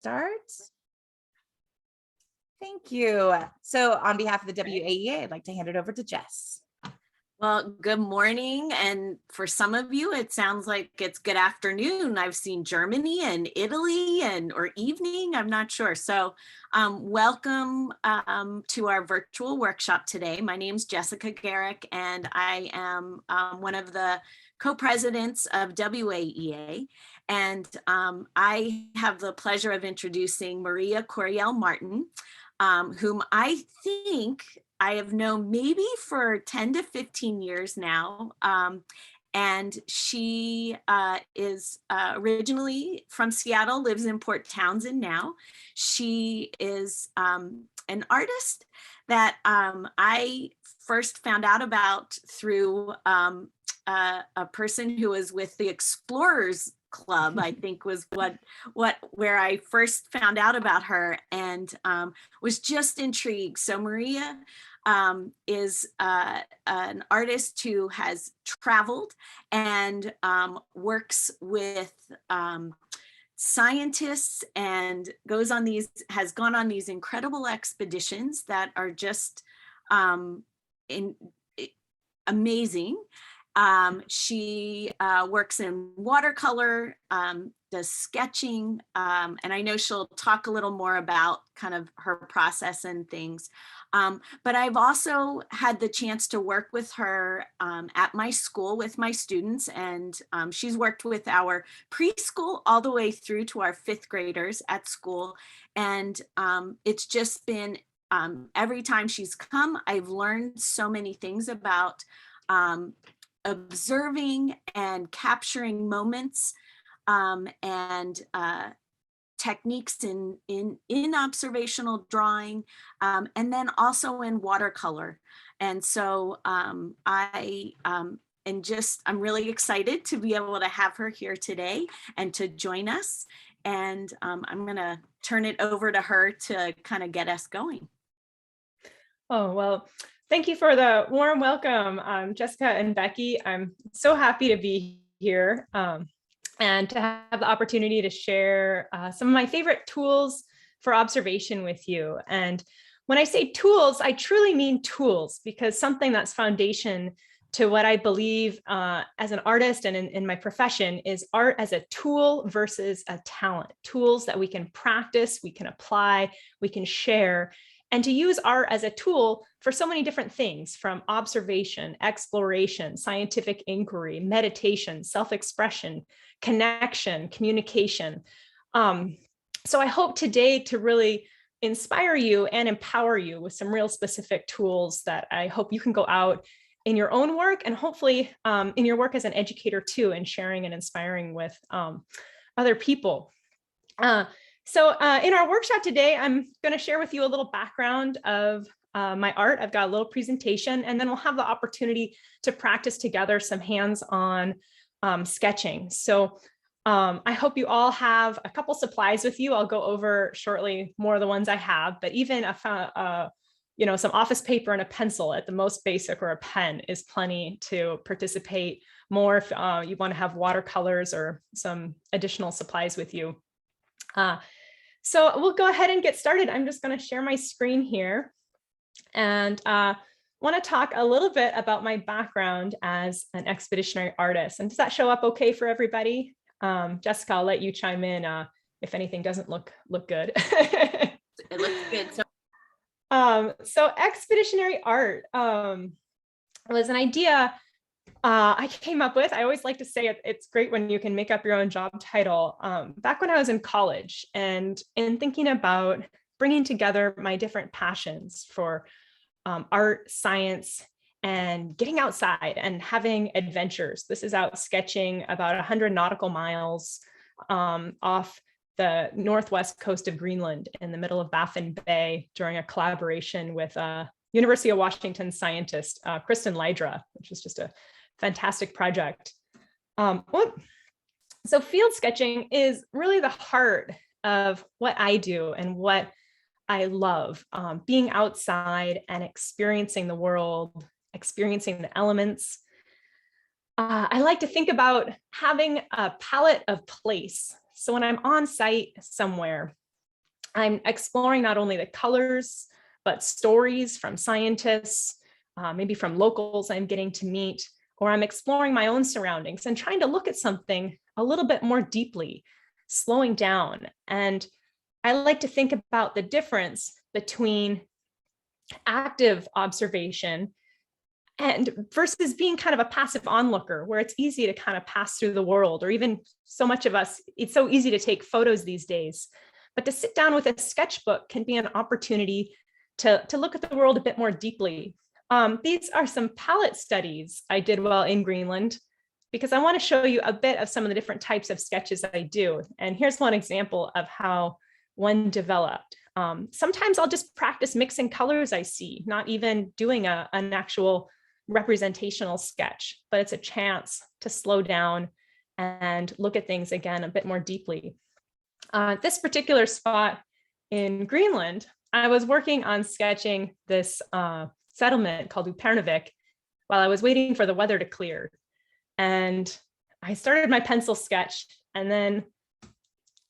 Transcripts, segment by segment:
start? Thank you. So on behalf of the WAEA, I'd like to hand it over to Jess. Well, good morning. And for some of you, it sounds like it's good afternoon. I've seen Germany and Italy or evening, I'm not sure. So welcome to our virtual workshop today. My name is Jessica Garrick, and I am one of the co-presidents of WAEA. And I have the pleasure of introducing Maria Coryell-Martin, whom I think I have known maybe for 10 to 15 years now. And she is originally from Seattle, lives in Port Townsend now. She is an artist that I first found out about through a person who was with the Explorers Club, I think was where I first found out about her, and was just intrigued. So Maria is an artist who has traveled and works with scientists and has gone on these incredible expeditions that are just amazing. She works in watercolor, does sketching, and I know she'll talk a little more about kind of her process and things. But I've also had the chance to work with her at my school with my students, and she's worked with our preschool all the way through to our 5th graders at school. And it's just been, every time she's come, I've learned so many things about observing and capturing moments and techniques in observational drawing, and then also in watercolor. And so I'm really excited to be able to have her here today and to join us. And I'm gonna turn it over to her to kind of get us going. Oh, well, thank you for the warm welcome, Jessica and Becky. I'm so happy to be here and to have the opportunity to share some of my favorite tools for observation with you. And when I say tools, I truly mean tools, because something that's foundation to what I believe as an artist and in my profession is art as a tool versus a talent. Tools that we can practice, we can apply, we can share, and to use art as a tool for so many different things, from observation, exploration, scientific inquiry, meditation, self-expression, connection, communication. So I hope today to really inspire you and empower you with some real specific tools that I hope you can go out in your own work, and hopefully in your work as an educator too, and sharing and inspiring with other people. So in our workshop today, I'm going to share with you a little background of my art. I've got a little presentation, and then we'll have the opportunity to practice together some hands-on sketching. So I hope you all have a couple supplies with you. I'll go over shortly more of the ones I have, but even some office paper and a pencil at the most basic, or a pen, is plenty to participate more if you want to have watercolors or some additional supplies with you. So we'll go ahead and get started. I'm just going to share my screen here, and want to talk a little bit about my background as an expeditionary artist. And does that show up okay for everybody? Jessica, I'll let you chime in if anything doesn't look good. It looks good. So expeditionary art was an idea I came up with. I always like to say it's great when you can make up your own job title. Back when I was in college, and in thinking about bringing together my different passions for art, science, and getting outside and having adventures. This is out sketching about 100 nautical miles off the northwest coast of Greenland in the middle of Baffin Bay during a collaboration with University of Washington scientist Kristen Lydra, which was just a fantastic project. So field sketching is really the heart of what I do and what I love, being outside and experiencing the world, experiencing the elements. I like to think about having a palette of place. So when I'm on site somewhere, I'm exploring not only the colors, but stories from scientists, maybe from locals I'm getting to meet, or I'm exploring my own surroundings and trying to look at something a little bit more deeply, slowing down. And I like to think about the difference between active observation and versus being kind of a passive onlooker, where it's easy to kind of pass through the world, or even so much of us, it's so easy to take photos these days. But to sit down with a sketchbook can be an opportunity to look at the world a bit more deeply. These are some palette studies I did while in Greenland, because I want to show you a bit of some of the different types of sketches I do. And here's one example of how one developed. Sometimes I'll just practice mixing colors I see, not even doing an actual representational sketch, but it's a chance to slow down and look at things again a bit more deeply. This particular spot in Greenland, I was working on sketching this settlement called Upernavik while I was waiting for the weather to clear. And I started my pencil sketch, and then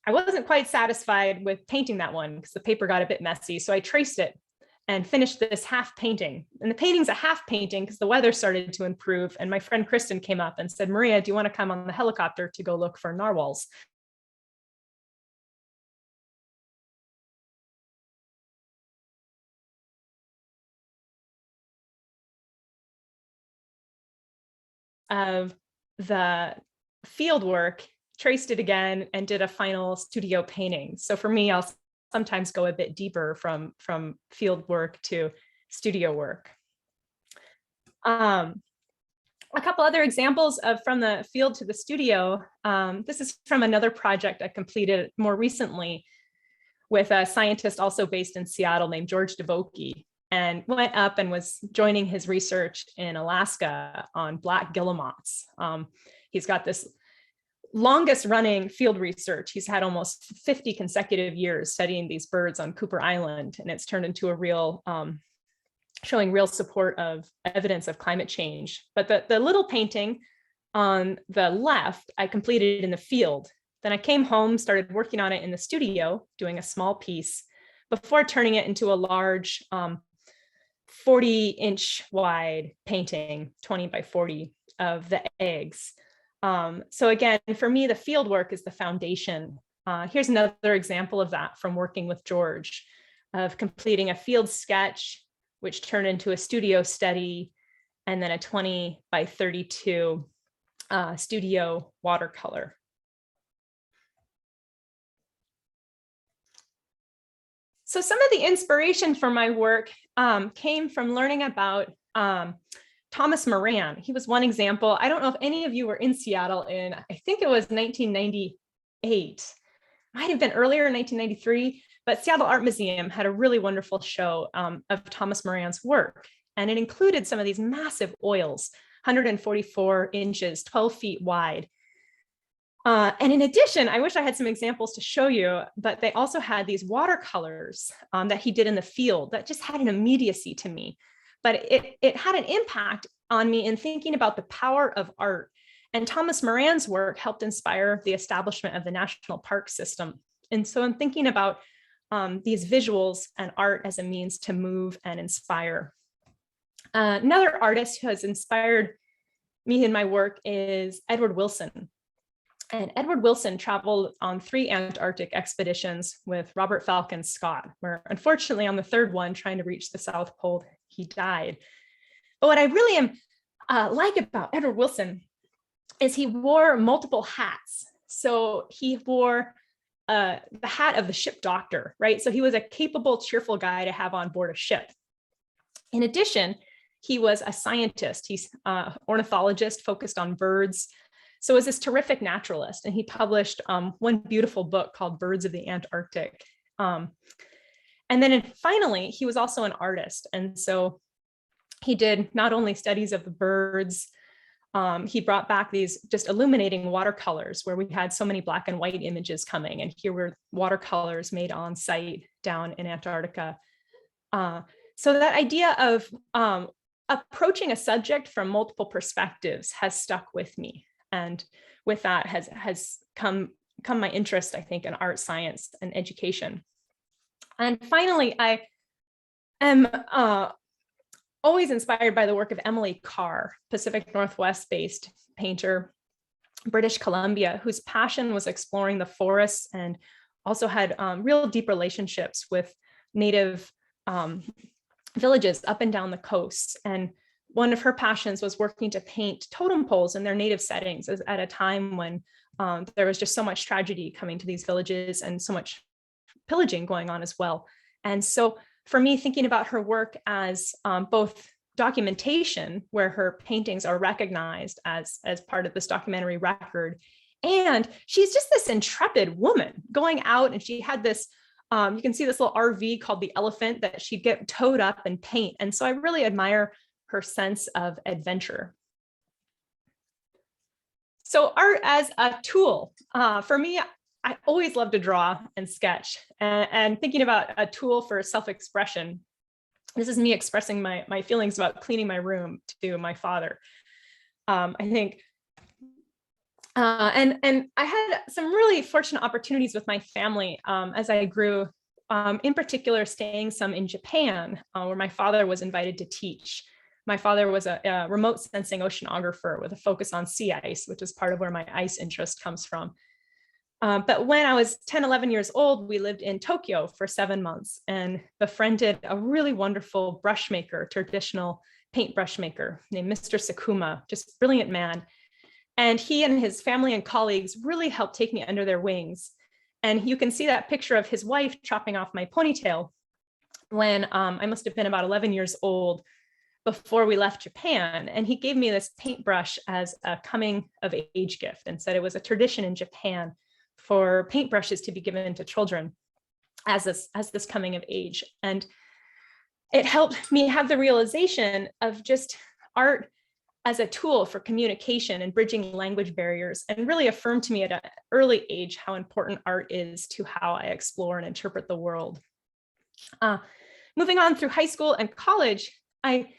I wasn't quite satisfied with painting that one because the paper got a bit messy. So I traced it and finished this half painting. And the painting's a half painting because the weather started to improve. And my friend Kristen came up and said, Maria, do you want to come on the helicopter to go look for narwhals? Of the field work, traced it again, and did a final studio painting. So for me, I'll sometimes go a bit deeper from field work to studio work. A couple other examples of from the field to the studio. This is from another project I completed more recently with a scientist also based in Seattle named George DeVoke, and went up and was joining his research in Alaska on black guillemots. He's got this longest running field research. He's had almost 50 consecutive years studying these birds on Cooper Island, and it's turned into a real, showing real support of evidence of climate change. But the little painting on the left, I completed in the field. Then I came home, started working on it in the studio, doing a small piece before turning it into a large 40-inch wide painting, 20 by 40 of the eggs. So again, for me, the field work is the foundation. Here's another example of that from working with George, of completing a field sketch, which turned into a studio study, and then a 20 by 32 studio watercolor. So some of the inspiration for my work came from learning about Thomas Moran. He was one example. I don't know if any of you were in Seattle in, I think it was 1998. Might have been earlier in 1993, but Seattle Art Museum had a really wonderful show of Thomas Moran's work. And it included some of these massive oils, 144 inches, 12 feet wide. And in addition, I wish I had some examples to show you, but they also had these watercolors that he did in the field that just had an immediacy to me. But it had an impact on me in thinking about the power of art. And Thomas Moran's work helped inspire the establishment of the National Park System. And so I'm thinking about these visuals and art as a means to move and inspire. Another artist who has inspired me in my work is Edward Wilson. And Edward Wilson traveled on 3 Antarctic expeditions with Robert Falcon Scott, where unfortunately on the 3rd one, trying to reach the South Pole, he died. But what I really am like about Edward Wilson is he wore multiple hats. So he wore the hat of the ship doctor, right? So he was a capable, cheerful guy to have on board a ship. In addition, he was a scientist. He's an ornithologist focused on birds. So was this terrific naturalist, and he published one beautiful book called Birds of the Antarctic. And then finally, he was also an artist. And so he did not only studies of the birds, he brought back these just illuminating watercolors where we had so many black and white images coming. And here were watercolors made on site down in Antarctica. So that idea of approaching a subject from multiple perspectives has stuck with me. And with that has come my interest, I think, in art, science, and education. And finally, I am always inspired by the work of Emily Carr, Pacific Northwest-based painter, British Columbia, whose passion was exploring the forests and also had real deep relationships with native villages up and down the coast. And one of her passions was working to paint totem poles in their native settings at a time when there was just so much tragedy coming to these villages and so much pillaging going on as well. And so for me, thinking about her work as both documentation, where her paintings are recognized as part of this documentary record, and she's just this intrepid woman going out, and she had this, you can see this little RV called the Elephant that she'd get towed up and paint. And so I really admire her sense of adventure. So art as a tool, for me, I always love to draw and sketch, and thinking about a tool for self-expression. This is me expressing my feelings about cleaning my room to my father. I think, and I had some really fortunate opportunities with my family as I grew, in particular staying some in Japan, where my father was invited to teach. My father was a remote sensing oceanographer with a focus on sea ice, which is part of where my ice interest comes from. But when I was 10, 11 years old, we lived in Tokyo for 7 months and befriended a really wonderful brush maker, traditional paintbrush maker named Mr. Sakuma, just brilliant man. And he and his family and colleagues really helped take me under their wings. And you can see that picture of his wife chopping off my ponytail when I must have been about 11 years old before we left Japan. And he gave me this paintbrush as a coming of age gift and said it was a tradition in Japan for paintbrushes to be given to children as this coming of age. And it helped me have the realization of just art as a tool for communication and bridging language barriers, and really affirmed to me at an early age how important art is to how I explore and interpret the world. Moving on through high school and college, I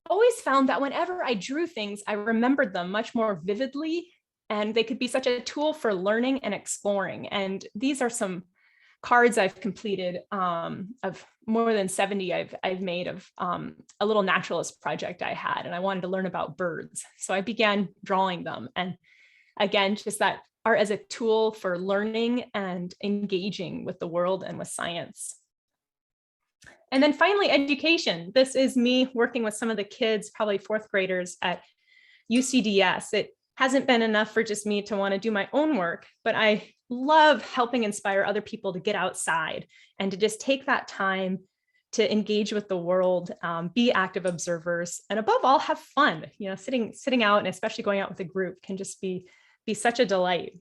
always found that whenever I drew things, I remembered them much more vividly, and they could be such a tool for learning and exploring. And these are some cards I've completed of more than 70 I've made of a little naturalist project I had, and I wanted to learn about birds. So I began drawing them. And again, just that art as a tool for learning and engaging with the world and with science. And then finally, education. This is me working with some of the kids, probably fourth graders at UCDS. It hasn't been enough for just me to want to do my own work, but I love helping inspire other people to get outside and to just take that time to engage with the world, be active observers, and above all, have fun. You know, sitting out and especially going out with a group can just be such a delight.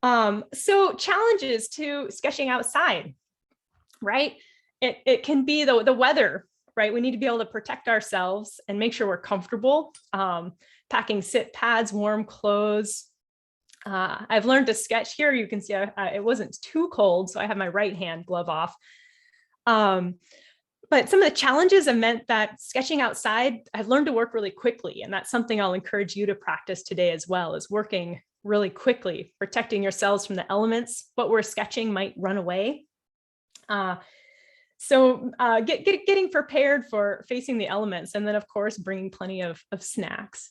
So challenges to sketching outside, right? It can be the weather, right? We need to be able to protect ourselves and make sure we're comfortable. Packing sit pads, warm clothes. I've learned to sketch here. You can see it wasn't too cold, so I have my right hand glove off. But some of the challenges have meant that sketching outside, I've learned to work really quickly. And that's something I'll encourage you to practice today as well, is working really quickly, protecting yourselves from the elements. What we're sketching might run away. So getting prepared for facing the elements, and then of course, bringing plenty of snacks.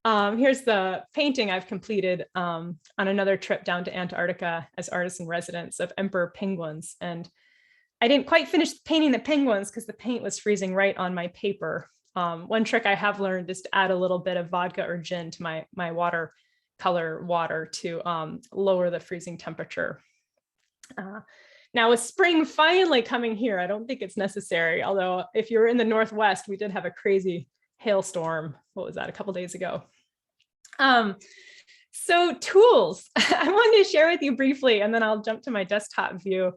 Here's the painting I've completed on another trip down to Antarctica as artist in residence of emperor penguins. And I didn't quite finish painting the penguins because the paint was freezing right on my paper. One trick I have learned is to add a little bit of vodka or gin to my watercolor water to lower the freezing temperature. Now with spring finally coming here, I don't think it's necessary. Although if you're in the Northwest, we did have a crazy hailstorm. What was that, a couple days ago? So tools, I wanted to share with you briefly, and then I'll jump to my desktop view.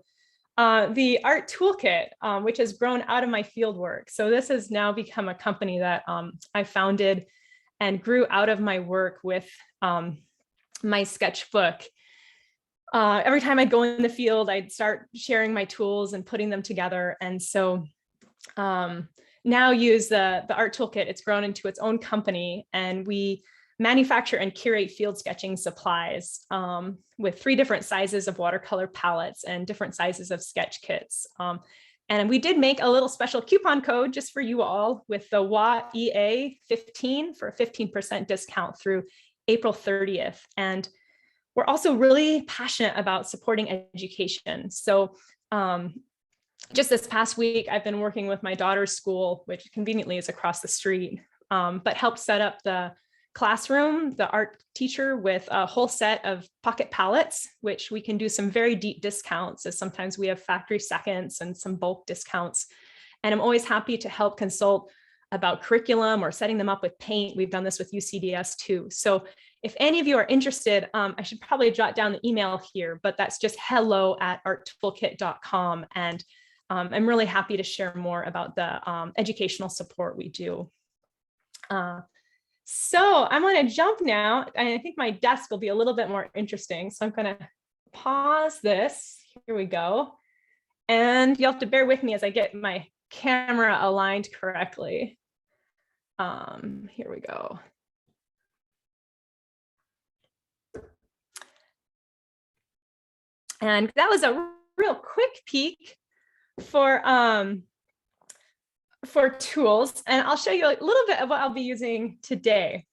The art toolkit, which has grown out of my field work. So this has now become a company that I founded and grew out of my work with my sketchbook. Every time I'd go in the field, I'd start sharing my tools and putting them together. And so now use the art toolkit. It's grown into its own company, and we manufacture and curate field sketching supplies with 3 different sizes of watercolor palettes and different sizes of sketch kits. And we did make a little special coupon code just for you all with the WAEA 15 for a 15% discount through April 30th. And we're also really passionate about supporting education. So just this past week, I've been working with my daughter's school, which conveniently is across the street, but helped set up the classroom, the art teacher, with a whole set of pocket palettes, which we can do some very deep discounts, as sometimes we have factory seconds and some bulk discounts. And I'm always happy to help consult about curriculum or setting them up with paint. We've done this with UCDS too. So if any of you are interested, I should probably jot down the email here, but that's just hello@arttoolkit.com. And I'm really happy to share more about the educational support we do. So I'm going to jump now, and I think my desk will be a little bit more interesting. So I'm going to pause this. Here we go. And you'll have to bear with me as I get my camera aligned correctly. Here we go. And that was a real quick peek for tools, and I'll show you a little bit of what I'll be using today.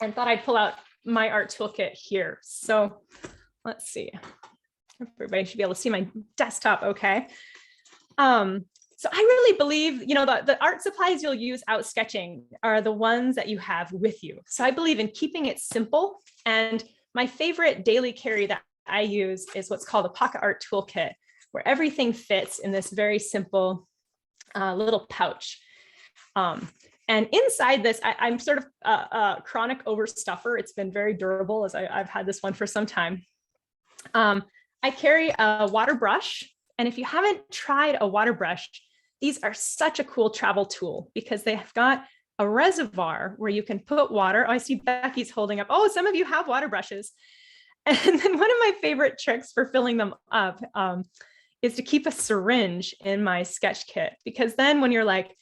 And thought I'd pull out my art toolkit here. So let's see. Everybody should be able to see my desktop okay. So I really believe, you know, the art supplies you'll use out sketching are the ones that you have with you. So I believe in keeping it simple. And my favorite daily carry that I use is what's called a pocket art toolkit, where everything fits in this very simple little pouch. And inside this, I'm sort of a chronic overstuffer. It's been very durable, as I've had this one for some time. I carry a water brush. And if you haven't tried a water brush, these are such a cool travel tool because they have got a reservoir where you can put water. Oh, I see Becky's holding up. Oh, some of you have water brushes. And then one of my favorite tricks for filling them up is to keep a syringe in my sketch kit, because then when you're like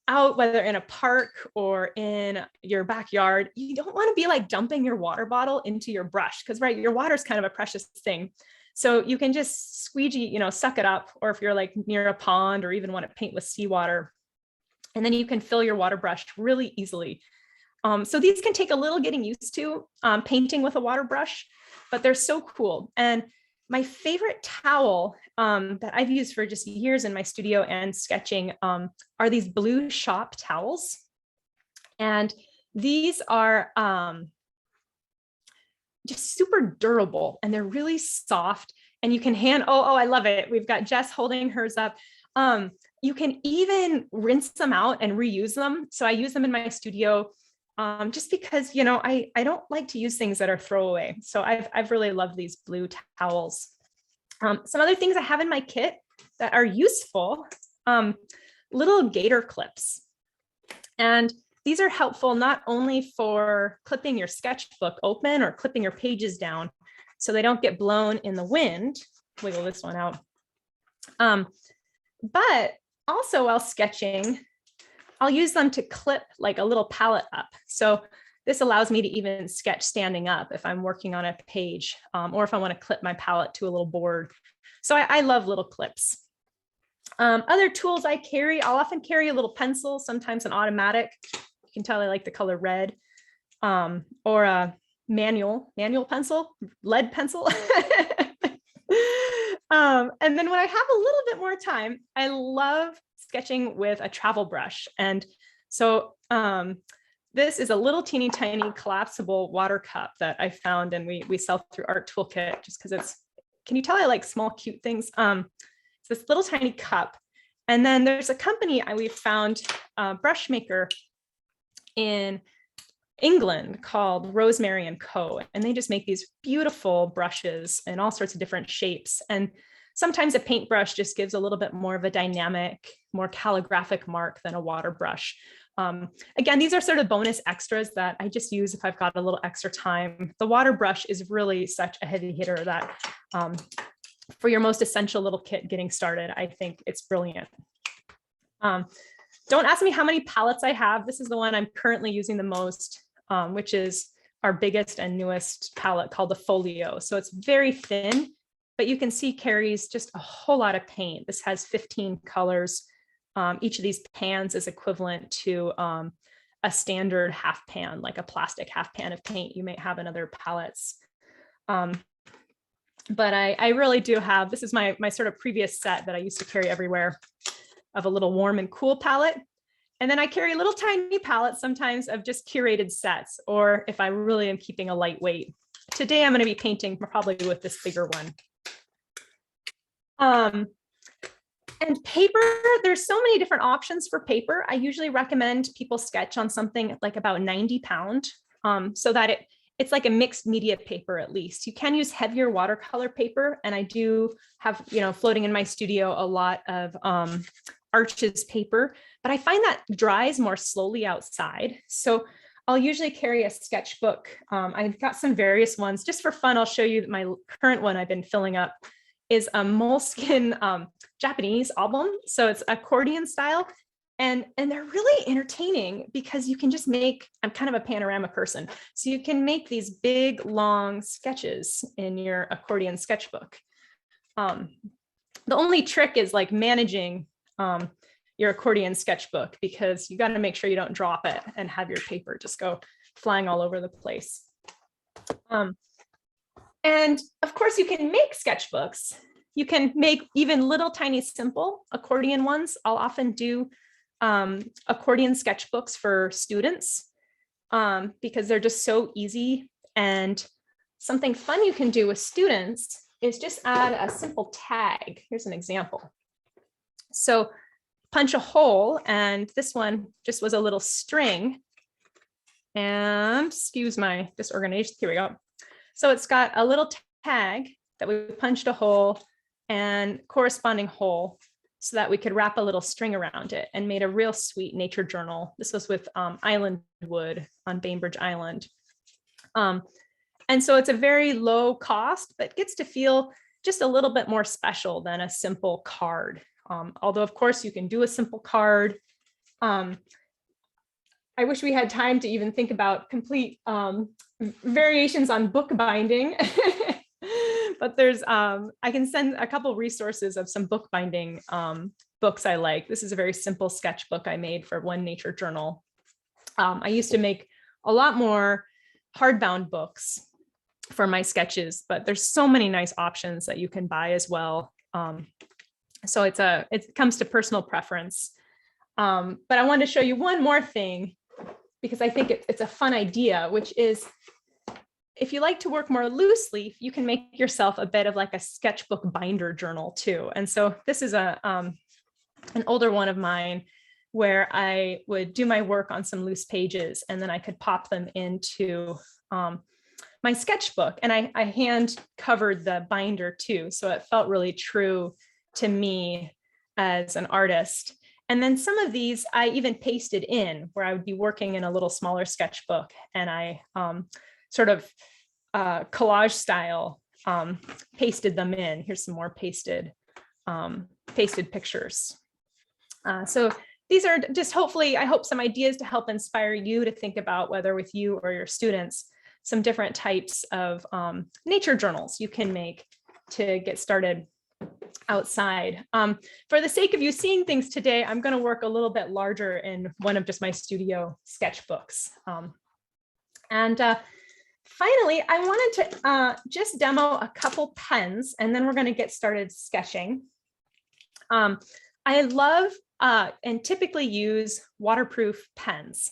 out, whether in a park or in your backyard, you don't want to be like dumping your water bottle into your brush, because right, your water is kind of a precious thing. So you can just squeegee, you know, suck it up, or if you're like near a pond or even want to paint with seawater, and then you can fill your water brush really easily. So these can take a little getting used to painting with a water brush, but they're so cool. And my favorite towel that I've used for just years in my studio and sketching are these blue shop towels. And these are just super durable, and they're really soft, and you can oh, I love it. We've got Jess holding hers up. You can even rinse them out and reuse them. So I use them in my studio just because, you know, I don't like to use things that are throwaway. So I've really loved these blue towels. Some other things I have in my kit that are useful, little gator clips. And these are helpful not only for clipping your sketchbook open or clipping your pages down so they don't get blown in the wind. Wiggle this one out. But also while sketching, I'll use them to clip like a little palette up. So this allows me to even sketch standing up if I'm working on a page, or if I want to clip my palette to a little board. So I love little clips. Other tools I carry, I'll often carry a little pencil, sometimes an automatic. You can tell I like the color red, or a manual pencil, lead pencil. And then when I have a little bit more time, I love sketching with a travel brush. And so this is a little teeny tiny collapsible water cup that I found, and we sell through Art Toolkit just because it's, can you tell I like small, cute things? It's this little tiny cup. And then there's a company we found, a brush maker in England called Rosemary and Co. And they just make these beautiful brushes in all sorts of different shapes. And sometimes a paintbrush just gives a little bit more of a dynamic, more calligraphic mark than a water brush. Again, these are sort of bonus extras that I just use if I've got a little extra time. The water brush is really such a heavy hitter that for your most essential little kit getting started, I think it's brilliant. Don't ask me how many palettes I have. This is the one I'm currently using the most, which is our biggest and newest palette called the Folio. So it's very thin, but you can see carries just a whole lot of paint. This has 15 colors. Each of these pans is equivalent to a standard half pan, like a plastic half pan of paint you may have in other palettes. But I really do have, this is my sort of previous set that I used to carry everywhere, of a little warm and cool palette. And then I carry little tiny palettes sometimes of just curated sets, or if I really am keeping a lightweight. Today I'm going to be painting probably with this bigger one. And paper, there's so many different options for paper. I usually recommend people sketch on something like about 90 pound, so that it's like a mixed media paper at least. You can use heavier watercolor paper, and I do have, floating in my studio a lot of Arches paper, but I find that dries more slowly outside. So I'll usually carry a sketchbook. I've got some various ones. Just for fun, I'll show you my current one I've been filling up is a moleskin Japanese album. So it's accordion style. And they're really entertaining because you can just make, I'm kind of a panorama person. So you can make these big, long sketches in your accordion sketchbook. The only trick is like managing your accordion sketchbook, because you got to make sure you don't drop it and have your paper just go flying all over the place. And of course you can make sketchbooks. You can make even little tiny simple accordion ones. I'll often do accordion sketchbooks for students because they're just so easy. And something fun you can do with students is just add a simple tag. Here's an example. So punch a hole, and this one just was a little string. And excuse my disorganization, here we go. So it's got a little tag that we punched a hole and corresponding hole so that we could wrap a little string around it, and made a real sweet nature journal. This was with island wood on Bainbridge Island. And so it's a very low cost, but gets to feel just a little bit more special than a simple card. Although of course you can do a simple card. I wish we had time to even think about complete variations on book binding, but there's, I can send a couple resources of some book binding books I like. This is a very simple sketchbook I made for one nature journal. I used to make a lot more hardbound books for my sketches, but there's so many nice options that you can buy as well. So it comes to personal preference. But I wanted to show you one more thing, because I think it's a fun idea, which is if you like to work more loosely, you can make yourself a bit of like a sketchbook binder journal too. And so this is an older one of mine where I would do my work on some loose pages, and then I could pop them into my sketchbook. And I hand covered the binder too. So it felt really true to me as an artist. And then some of these I even pasted in, where I would be working in a little smaller sketchbook, and I sort of collage style pasted them in. Here's some more pasted pictures. So these are just hopefully, I hope, some ideas to help inspire you to think about, whether with you or your students, some different types of nature journals you can make to get started outside. For the sake of you seeing things today, I'm going to work a little bit larger in one of just my studio sketchbooks. Finally, I wanted to just demo a couple pens, and then we're going to get started sketching. I love and typically use waterproof pens.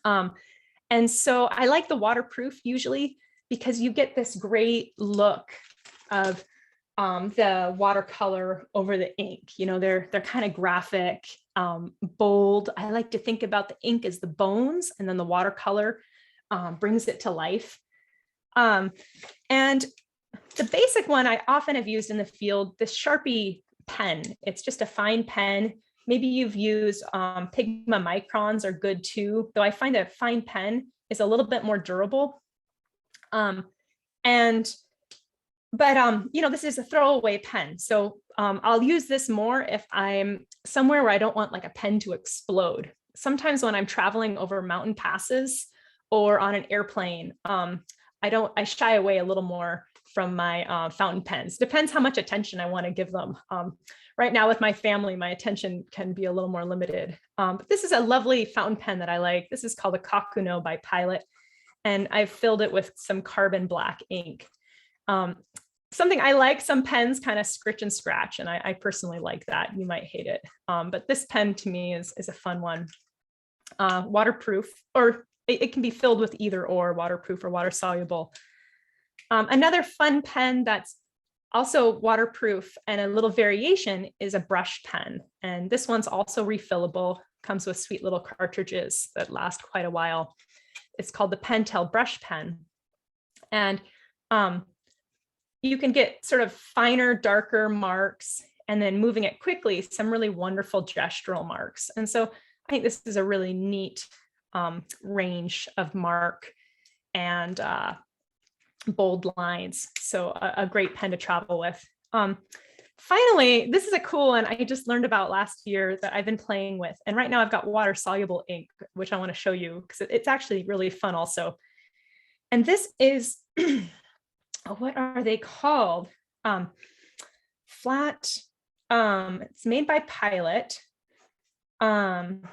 And so I like the waterproof usually because you get this great look of the watercolor over the ink. You know, they're kind of graphic, bold. I like to think about the ink as the bones, and then the watercolor brings it to life. And the basic one I often have used in the field, this Sharpie pen. It's just a fine pen. Maybe you've used Pigma Microns are good too, though I find a fine pen is a little bit more durable. But you know, this is a throwaway pen. So I'll use this more if I'm somewhere where I don't want like a pen to explode. Sometimes when I'm traveling over mountain passes, or on an airplane. I shy away a little more from my fountain pens. Depends how much attention I want to give them. Right now with my family, my attention can be a little more limited. But this is a lovely fountain pen that I like. This is called a Kakuno by Pilot, and I've filled it with some carbon black ink. Something I like, some pens kind of scritch and scratch, and I personally like that. You might hate it. But this pen to me is a fun one. Waterproof, or it can be filled with either or, waterproof or water soluble. Another fun pen that's also waterproof and a little variation is a brush pen. And this one's also refillable, comes with sweet little cartridges that last quite a while. It's called the Pentel brush pen. And you can get sort of finer, darker marks, and then moving it quickly, some really wonderful gestural marks. And so I think this is a really neat range of mark and bold lines. So a great pen to travel with. Finally, this is a cool one I just learned about last year that I've been playing with. And right now I've got water soluble ink, which I want to show you because it's actually really fun also. And this is, what are they called? Flat, it's made by Pilot. And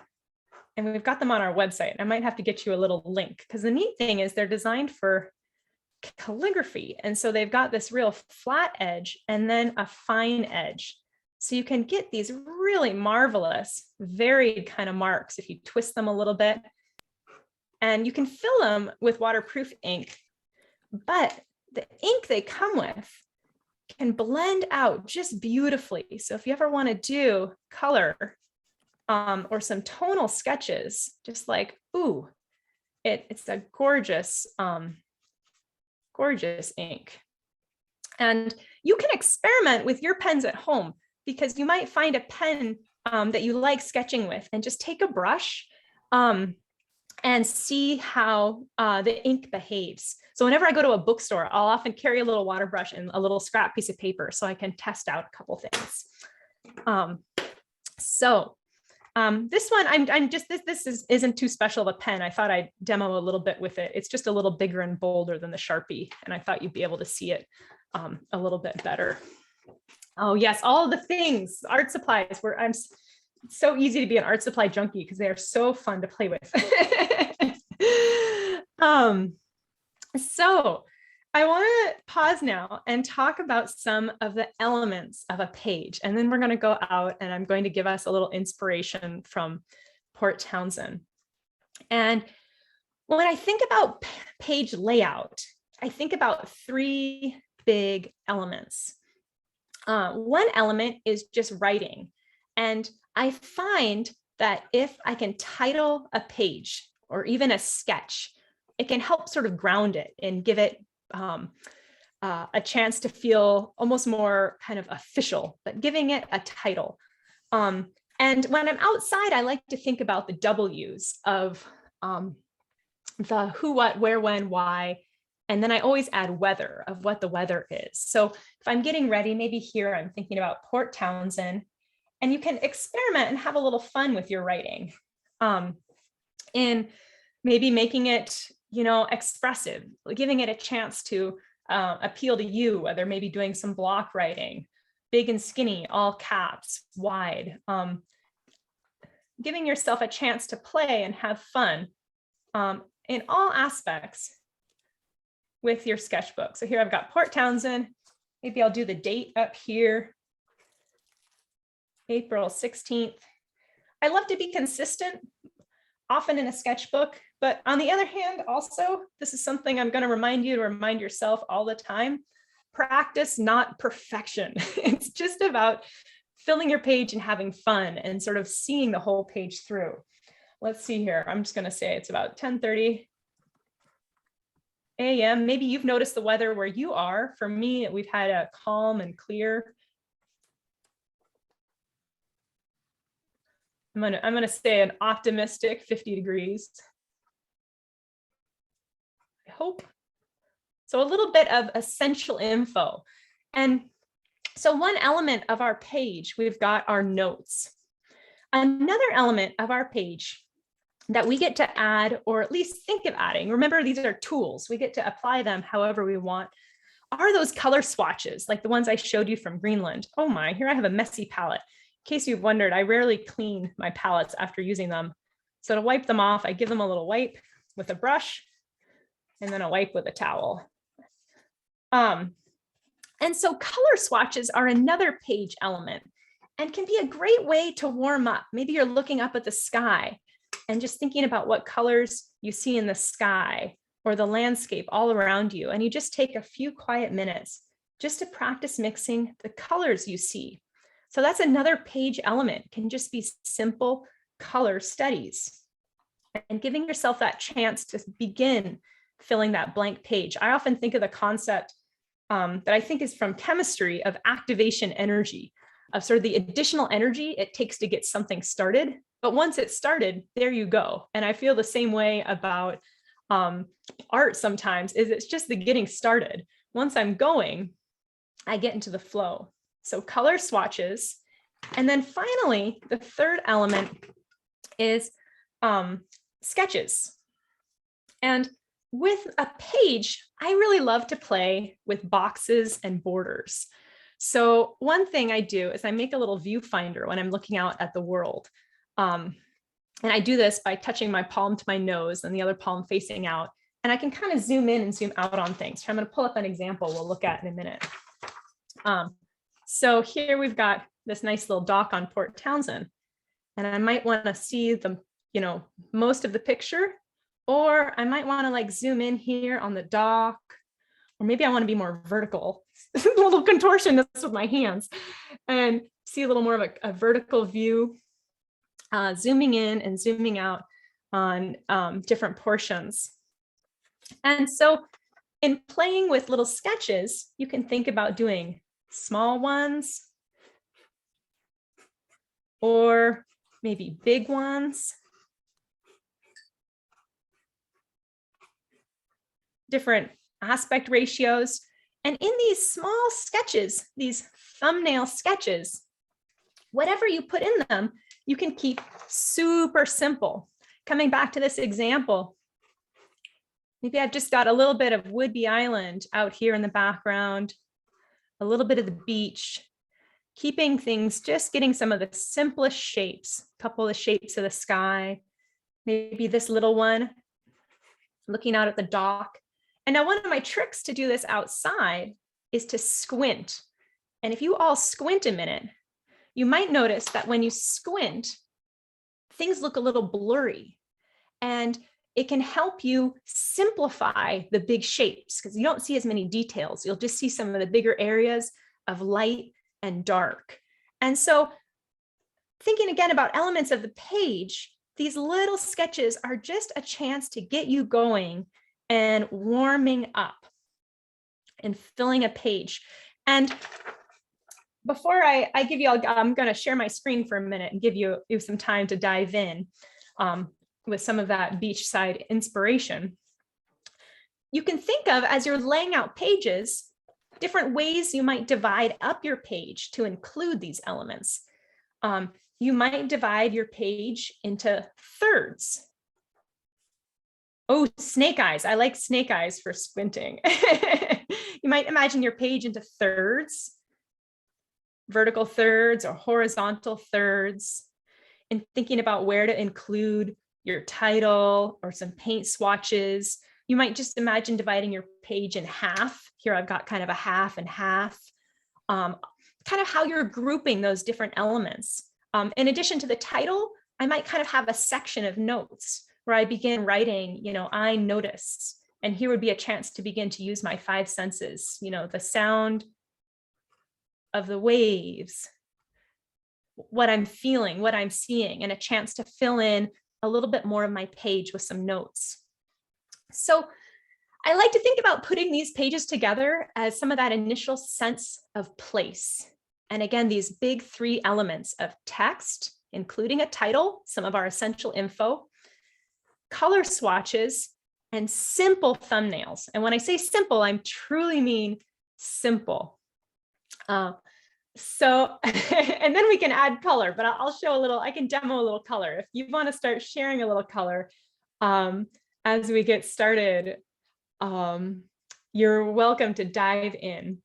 we've got them on our website. I might have to get you a little link because the neat thing is they're designed for calligraphy. And so they've got this real flat edge and then a fine edge. So you can get these really marvelous, varied kind of marks if you twist them a little bit. And you can fill them with waterproof ink, but the ink they come with can blend out just beautifully. So if you ever want to do color or some tonal sketches, just like, ooh, it's a gorgeous, gorgeous ink. And you can experiment with your pens at home because you might find a pen that you like sketching with and just take a brush and see how the ink behaves. So whenever I go to a bookstore, I'll often carry a little water brush and a little scrap piece of paper so I can test out a couple things. This one, this isn't too special of a pen. I thought I'd demo a little bit with it. It's just a little bigger and bolder than the Sharpie, and I thought you'd be able to see it a little bit better. Oh yes, all of the things, art supplies, where it's so easy to be an art supply junkie because they are so fun to play with. So I want to pause now and talk about some of the elements of a page, and then we're going to go out and I'm going to give us a little inspiration from Port Townsend. And when I think about page layout, I think about three big elements. One element is just writing. And I find that if I can title a page or even a sketch, it can help sort of ground it and give it a chance to feel almost more kind of official, but giving it a title. And when I'm outside, I like to think about the W's of the who, what, where, when, why. And then I always add weather of what the weather is. So if I'm getting ready, maybe here I'm thinking about Port Townsend, and you can experiment and have a little fun with your writing in maybe making it, expressive, giving it a chance to appeal to you, whether maybe doing some block writing, big and skinny, all caps, wide, giving yourself a chance to play and have fun in all aspects with your sketchbook. So here I've got Port Townsend. Maybe I'll do the date up here, April 16th. I love to be consistent, often in a sketchbook, but on the other hand, also, this is something I'm going to remind you to remind yourself all the time. Practice, not perfection. It's just about filling your page and having fun and sort of seeing the whole page through. Let's see here. I'm just going to say it's about 10:30 a.m. Maybe you've noticed the weather where you are. For me, we've had a calm and clear. I'm gonna say an optimistic 50 degrees. I hope. So a little bit of essential info. And so one element of our page, we've got our notes. Another element of our page that we get to add, or at least think of adding. Remember, these are tools. We get to apply them however we want. Are those color swatches, like the ones I showed you from Greenland? Oh my, here I have a messy palette. In case you've wondered, I rarely clean my palettes after using them. So to wipe them off, I give them a little wipe with a brush and then a wipe with a towel. And so color swatches are another page element and can be a great way to warm up. Maybe you're looking up at the sky and just thinking about what colors you see in the sky or the landscape all around you. And you just take a few quiet minutes just to practice mixing the colors you see. So that's another page element, can just be simple color studies and giving yourself that chance to begin filling that blank page. I often think of the concept that I think is from chemistry of activation energy, of sort of the additional energy it takes to get something started. But once it's started, there you go. And I feel the same way about art sometimes, is it's just the getting started. Once I'm going, I get into the flow. So color swatches. And then finally, the third element is sketches. And with a page, I really love to play with boxes and borders. So one thing I do is I make a little viewfinder when I'm looking out at the world. And I do this by touching my palm to my nose and the other palm facing out. And I can kind of zoom in and zoom out on things. So I'm going to pull up an example we'll look at in a minute. So here we've got this nice little dock on Port Townsend. And I might want to see the, most of the picture, or I might want to like zoom in here on the dock, or maybe I want to be more vertical, a little contortionist with my hands and see a little more of a vertical view, zooming in and zooming out on different portions. And so in playing with little sketches, you can think about doing small ones or maybe big ones. Different aspect ratios. And in these small sketches, these thumbnail sketches, whatever you put in them, you can keep super simple. Coming back to this example, maybe I've just got a little bit of Whidbey Island out here in the background, a little bit of the beach, keeping things, just getting some of the simplest shapes, a couple of shapes of the sky, maybe this little one, looking out at the dock. And now one of my tricks to do this outside is to squint. And if you all squint a minute, you might notice that when you squint, things look a little blurry. And it can help you simplify the big shapes because you don't see as many details. You'll just see some of the bigger areas of light and dark. And so thinking again about elements of the page, these little sketches are just a chance to get you going and warming up and filling a page. And before I give you, I'm going to share my screen for a minute and give you some time to dive in with some of that beachside inspiration. You can think of, as you're laying out pages, different ways you might divide up your page to include these elements. You might divide your page into thirds. Oh, snake eyes. I like snake eyes for squinting. You might imagine your page into thirds, vertical thirds or horizontal thirds, and thinking about where to include your title or some paint swatches. You might just imagine dividing your page in half. Here I've got kind of a half and half, kind of how you're grouping those different elements. In addition to the title, I might kind of have a section of notes where I begin writing, I notice. And here would be a chance to begin to use my five senses, the sound of the waves, what I'm feeling, what I'm seeing, and a chance to fill in a little bit more of my page with some notes. So I like to think about putting these pages together as some of that initial sense of place. And again, these big three elements of text, including a title, some of our essential info, color swatches, and simple thumbnails. And when I say simple, I truly mean simple. So, and then we can add color, but I'll show a little, I can demo a little color. If you want to start sharing a little color as we get started, you're welcome to dive in.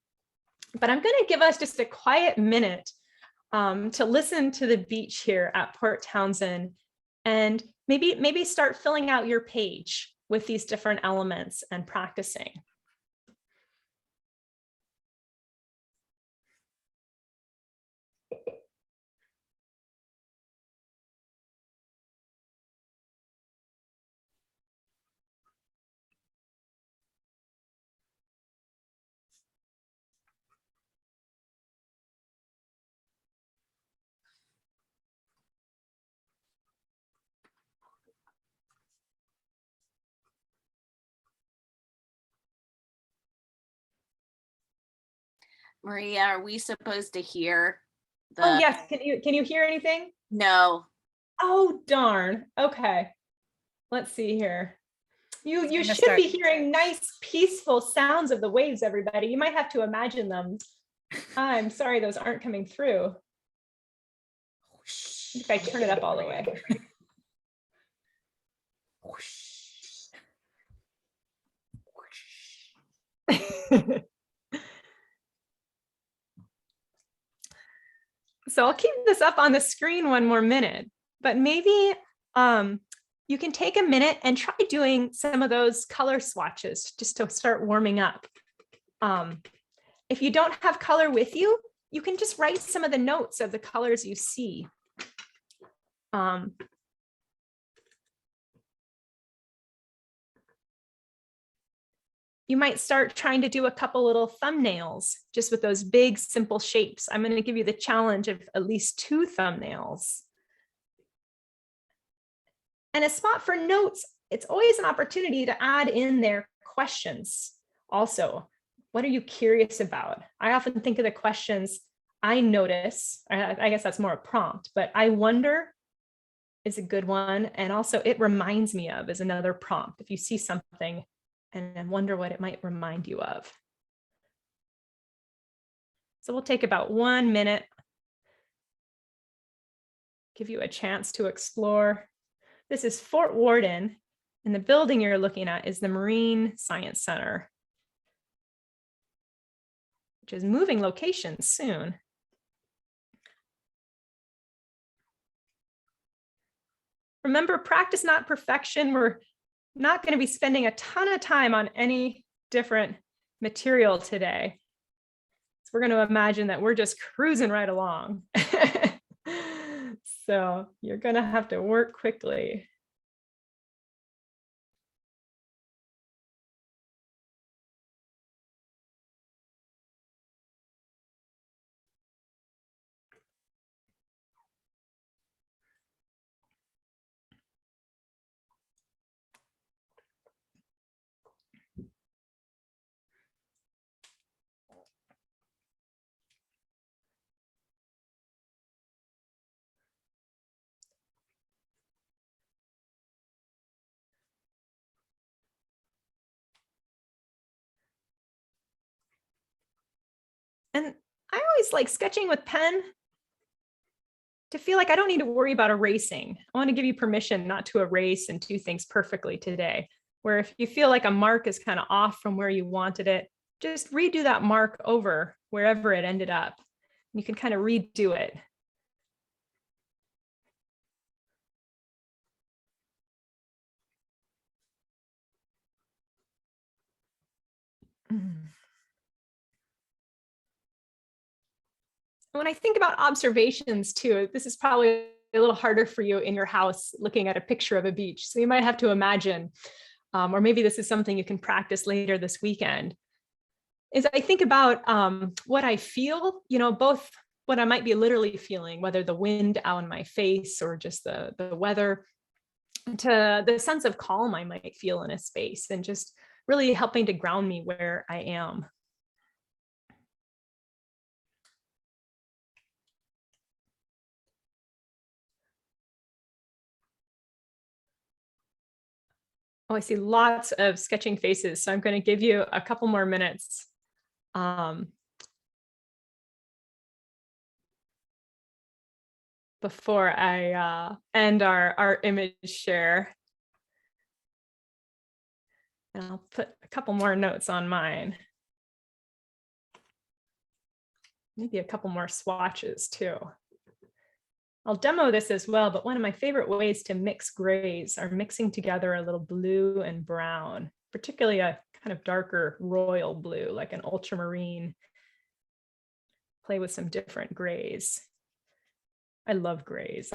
But I'm going to give us just a quiet minute to listen to the beach here at Port Townsend, and maybe start filling out your page with these different elements and practicing. Maria, are we supposed to hear Oh yes, can you hear anything? No. Oh darn. Okay. Let's see here. You should be hearing nice, peaceful sounds of the waves, everybody. You might have to imagine them. I'm sorry, those aren't coming through. If I turn it up all the way. So I'll keep this up on the screen one more minute, but maybe you can take a minute and try doing some of those color swatches just to start warming up. If you don't have color with you, you can just write some of the notes of the colors you see. You might start trying to do a couple little thumbnails just with those big, simple shapes. I'm going to give you the challenge of at least 2 thumbnails. And a spot for notes, it's always an opportunity to add in their questions. Also, what are you curious about? I often think of the questions I notice, I guess that's more a prompt, but I wonder is a good one. And also it reminds me of is another prompt. If you see something and wonder what it might remind you of. So we'll take about 1 minute, give you a chance to explore. This is Fort Worden, and the building you're looking at is the Marine Science Center, which is moving locations soon. Remember, practice, not perfection. We're not going to be spending a ton of time on any different material today. So we're going to imagine that we're just cruising right along. So you're going to have to work quickly. And I always like sketching with pen to feel like I don't need to worry about erasing. I want to give you permission not to erase and do things perfectly today. Where if you feel like a mark is kind of off from where you wanted it, just redo that mark over wherever it ended up. You can kind of redo it. When I think about observations too, this is probably a little harder for you in your house looking at a picture of a beach. So you might have to imagine, or maybe this is something you can practice later this weekend, is I think about what I feel, both what I might be literally feeling, whether the wind out in my face or just the weather, to the sense of calm I might feel in a space, and just really helping to ground me where I am. Oh, I see lots of sketching faces, so I'm going to give you a couple more minutes. before I end our image share. And I'll put a couple more notes on mine. Maybe a couple more swatches too. I'll demo this as well, but one of my favorite ways to mix grays are mixing together a little blue and brown, particularly a kind of darker royal blue, like an ultramarine. Play with some different grays. I love grays.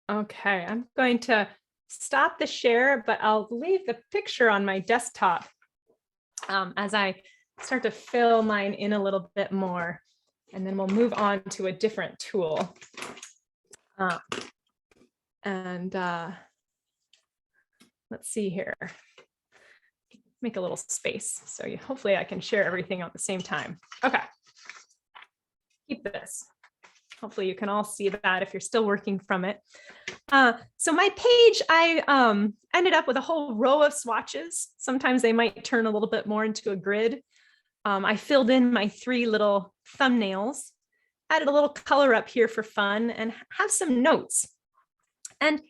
Okay, I'm going to stop the share, but I'll leave the picture on my desktop as I start to fill mine in a little bit more, and then we'll move on to a different tool. Let's see here. Make a little space. So hopefully I can share everything at the same time. Okay. Keep this. Hopefully you can all see that if you're still working from it. So my page, I ended up with a whole row of swatches. Sometimes they might turn a little bit more into a grid. I filled in my 3 little thumbnails, added a little color up here for fun, and have some notes. And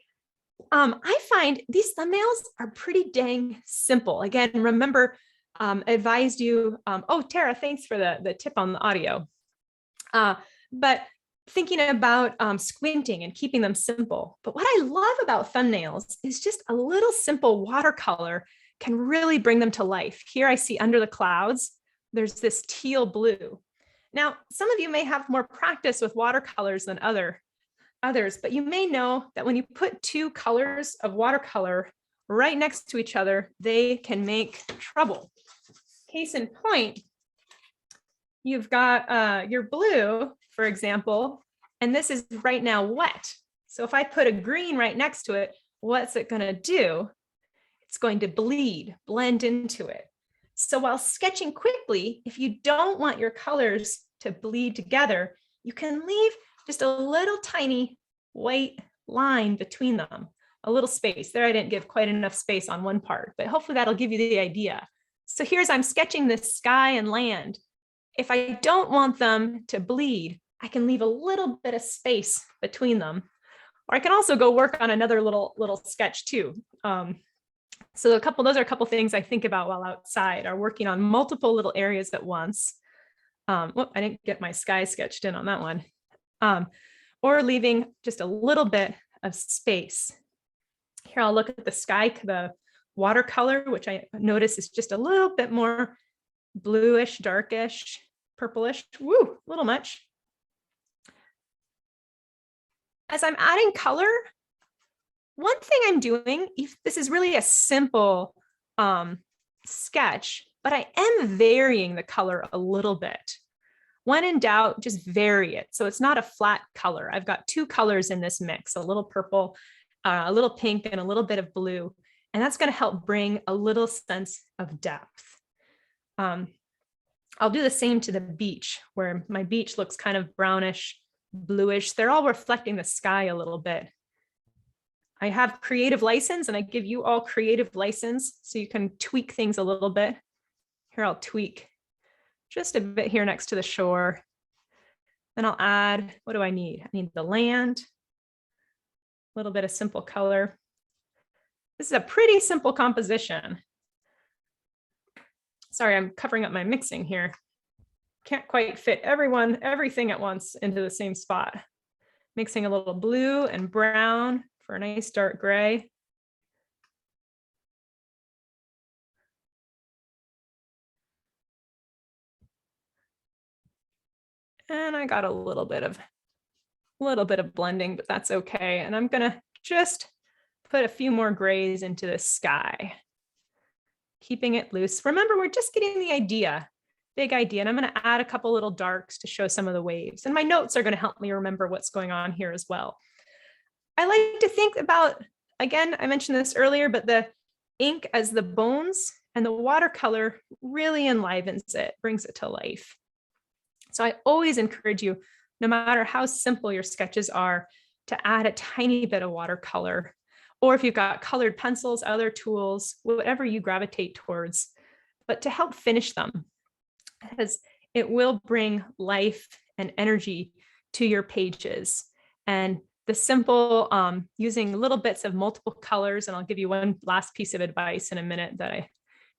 I find these thumbnails are pretty dang simple. Again, remember, advised you, oh, Tara, thanks for the tip on the audio. But thinking about squinting and keeping them simple. But what I love about thumbnails is just a little simple watercolor can really bring them to life. Here I see under the clouds, there's this teal blue. Now, some of you may have more practice with watercolors than others, but you may know that when you put 2 colors of watercolor right next to each other, they can make trouble. Case in point, you've got your blue, for example, and this is right now wet. So if I put a green right next to it, what's it going to do? It's going to blend into it. So while sketching quickly, if you don't want your colors to bleed together, you can leave just a little tiny white line between them, a little space. There I didn't give quite enough space on one part, but hopefully that'll give you the idea. So here's, I'm sketching this sky and land. If I don't want them to bleed, I can leave a little bit of space between them. Or I can also go work on another little sketch too. So those are a couple things I think about while outside, are working on multiple little areas at once. Whoop, I didn't get my sky sketched in on that one. Or leaving just a little bit of space. Here I'll look at the sky, the watercolor, which I notice is just a little bit more bluish, darkish, purplish. Woo, a little much. As I'm adding color, one thing I'm doing, this is really a simple sketch, but I am varying the color a little bit. When in doubt, just vary it. So it's not a flat color. I've got 2 colors in this mix, a little purple, a little pink, and a little bit of blue. And that's going to help bring a little sense of depth. I'll do the same to the beach, where my beach looks kind of brownish, bluish. They're all reflecting the sky a little bit. I have creative license, and I give you all creative license so you can tweak things a little bit. Here I'll tweak just a bit here next to the shore. Then I'll add, what do I need? I need the land, a little bit of simple color. This is a pretty simple composition. Sorry, I'm covering up my mixing here. Can't quite fit everything at once into the same spot. Mixing a little blue and brown for a nice dark gray. And I got a little bit of blending, but that's okay. And I'm gonna just put a few more grays into the sky, keeping it loose. Remember, we're just getting the idea, big idea. And I'm going to add a couple little darks to show some of the waves. And my notes are going to help me remember what's going on here as well. I like to think about, again, I mentioned this earlier, but the ink as the bones, and the watercolor really enlivens it, brings it to life. So I always encourage you, no matter how simple your sketches are, to add a tiny bit of watercolor, or if you've got colored pencils, other tools, whatever you gravitate towards, but to help finish them, because it will bring life and energy to your pages. And the simple using little bits of multiple colors, and I'll give you one last piece of advice in a minute that I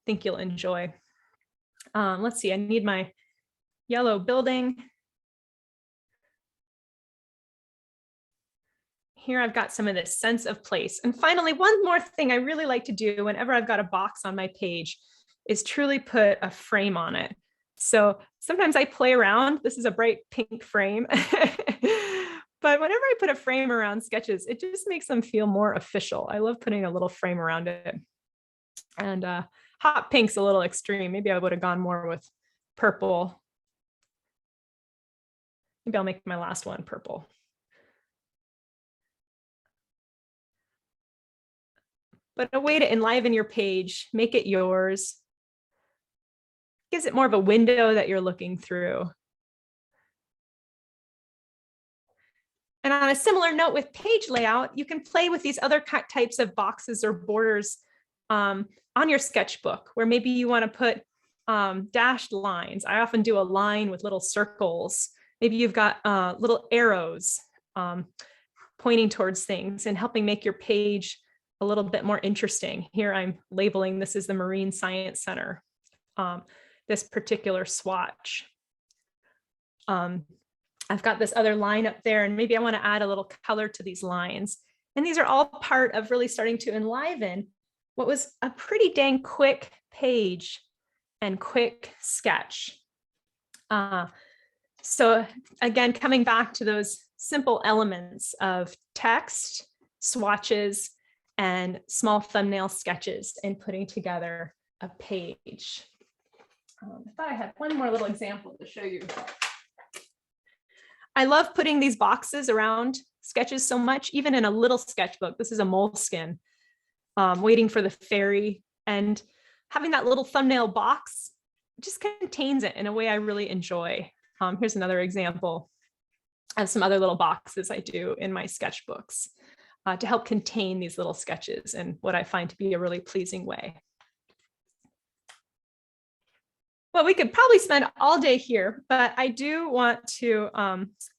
think you'll enjoy. Let's see, I need my yellow building. Here I've got some of this sense of place. And finally, one more thing I really like to do whenever I've got a box on my page is truly put a frame on it. So sometimes I play around. This is a bright pink frame. But whenever I put a frame around sketches, it just makes them feel more official. I love putting a little frame around it. And hot pink's a little extreme. Maybe I would have gone more with purple. Maybe I'll make my last one purple. But a way to enliven your page, make it yours, gives it more of a window that you're looking through. And on a similar note with page layout, you can play with these other types of boxes or borders on your sketchbook, where maybe you want to put dashed lines. I often do a line with little circles. Maybe you've got little arrows pointing towards things and helping make your page a little bit more interesting. Here I'm labeling this is the Marine Science Center, this particular swatch. I've got this other line up there, and maybe I want to add a little color to these lines. And these are all part of really starting to enliven what was a pretty dang quick page and quick sketch. So again, coming back to those simple elements of text, swatches, and small thumbnail sketches and putting together a page. I thought I had one more little example to show you. I love putting these boxes around sketches so much, even in a little sketchbook. This is a moleskin, waiting for the ferry, and having that little thumbnail box just contains it in a way I really enjoy. Here's another example of some other little boxes I do in my sketchbooks to help contain these little sketches in what I find to be a really pleasing way. Well, we could probably spend all day here, but I do want to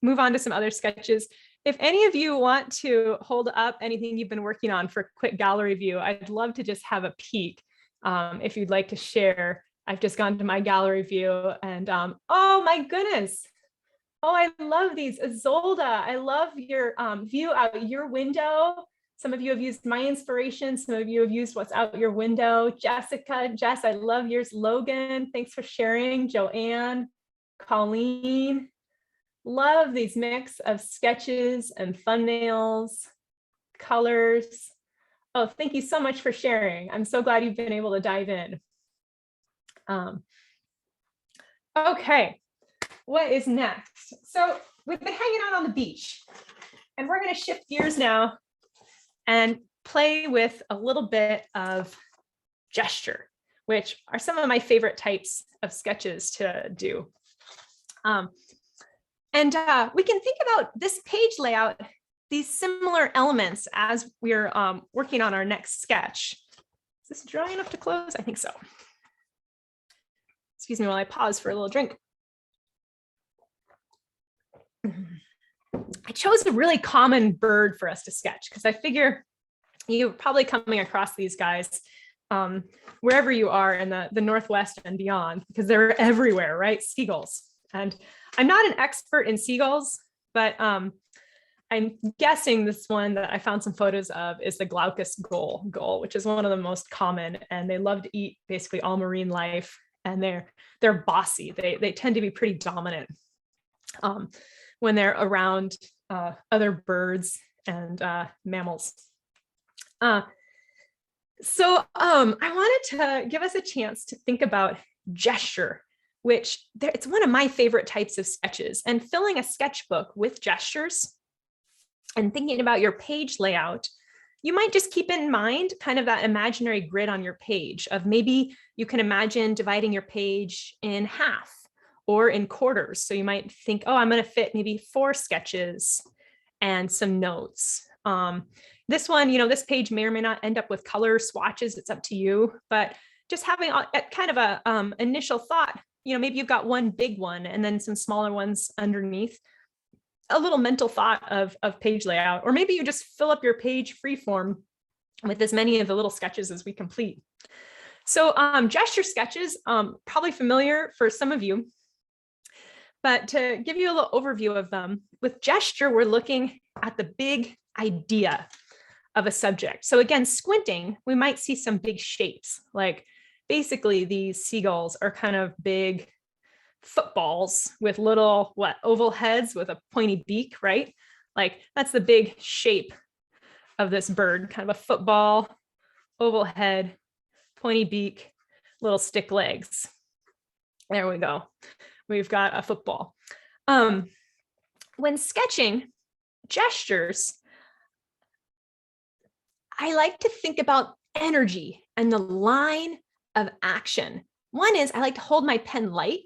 move on to some other sketches. If any of you want to hold up anything you've been working on for a quick gallery view, I'd love to just have a peek. If you'd like to share, I've just gone to my gallery view and oh my goodness. Oh, I love these. Isolda, I love your view out your window. Some of you have used my inspiration. Some of you have used what's out your window. Jessica, Jess, I love yours. Logan, thanks for sharing. Joanne, Colleen, love these mix of sketches and thumbnails, colors. Oh, thank you so much for sharing. I'm so glad you've been able to dive in. Okay, what is next? So we've been hanging out on the beach, and we're going to shift gears now and play with a little bit of gesture, which are some of my favorite types of sketches to do. We can think about this page layout, these similar elements as we're working on our next sketch. Is this dry enough to close? I think so. Excuse me while I pause for a little drink. I chose a really common bird for us to sketch because I figure you're probably coming across these guys wherever you are in the Northwest and beyond, because they're everywhere, right? Seagulls. And I'm not an expert in seagulls, but I'm guessing this one that I found some photos of is the glaucous gull, which is one of the most common, and they love to eat basically all marine life, and they're bossy. They tend to be pretty dominant when they're around other birds and mammals. Uh, I wanted to give us a chance to think about gesture, which it's one of my favorite types of sketches, and filling a sketchbook with gestures and thinking about your page layout. You might just keep in mind kind of that imaginary grid on your page of maybe you can imagine dividing your page in half or in quarters. So you might think, oh, I'm going to fit maybe 4 sketches and some notes. This one, this page may or may not end up with color swatches. It's up to you, but just having kind of a initial thought, maybe you've got one big one and then some smaller ones underneath. A little mental thought of page layout, or maybe you just fill up your page freeform with as many of the little sketches as we complete. So gesture sketches, probably familiar for some of you, but to give you a little overview of them, with gesture, we're looking at the big idea of a subject. So again, squinting, we might see some big shapes, like basically these seagulls are kind of big footballs with little oval heads with a pointy beak, right? Like that's the big shape of this bird, kind of a football, oval head, pointy beak, little stick legs. There we go. We've got a football. When sketching gestures, I like to think about energy and the line of action. One is I like to hold my pen light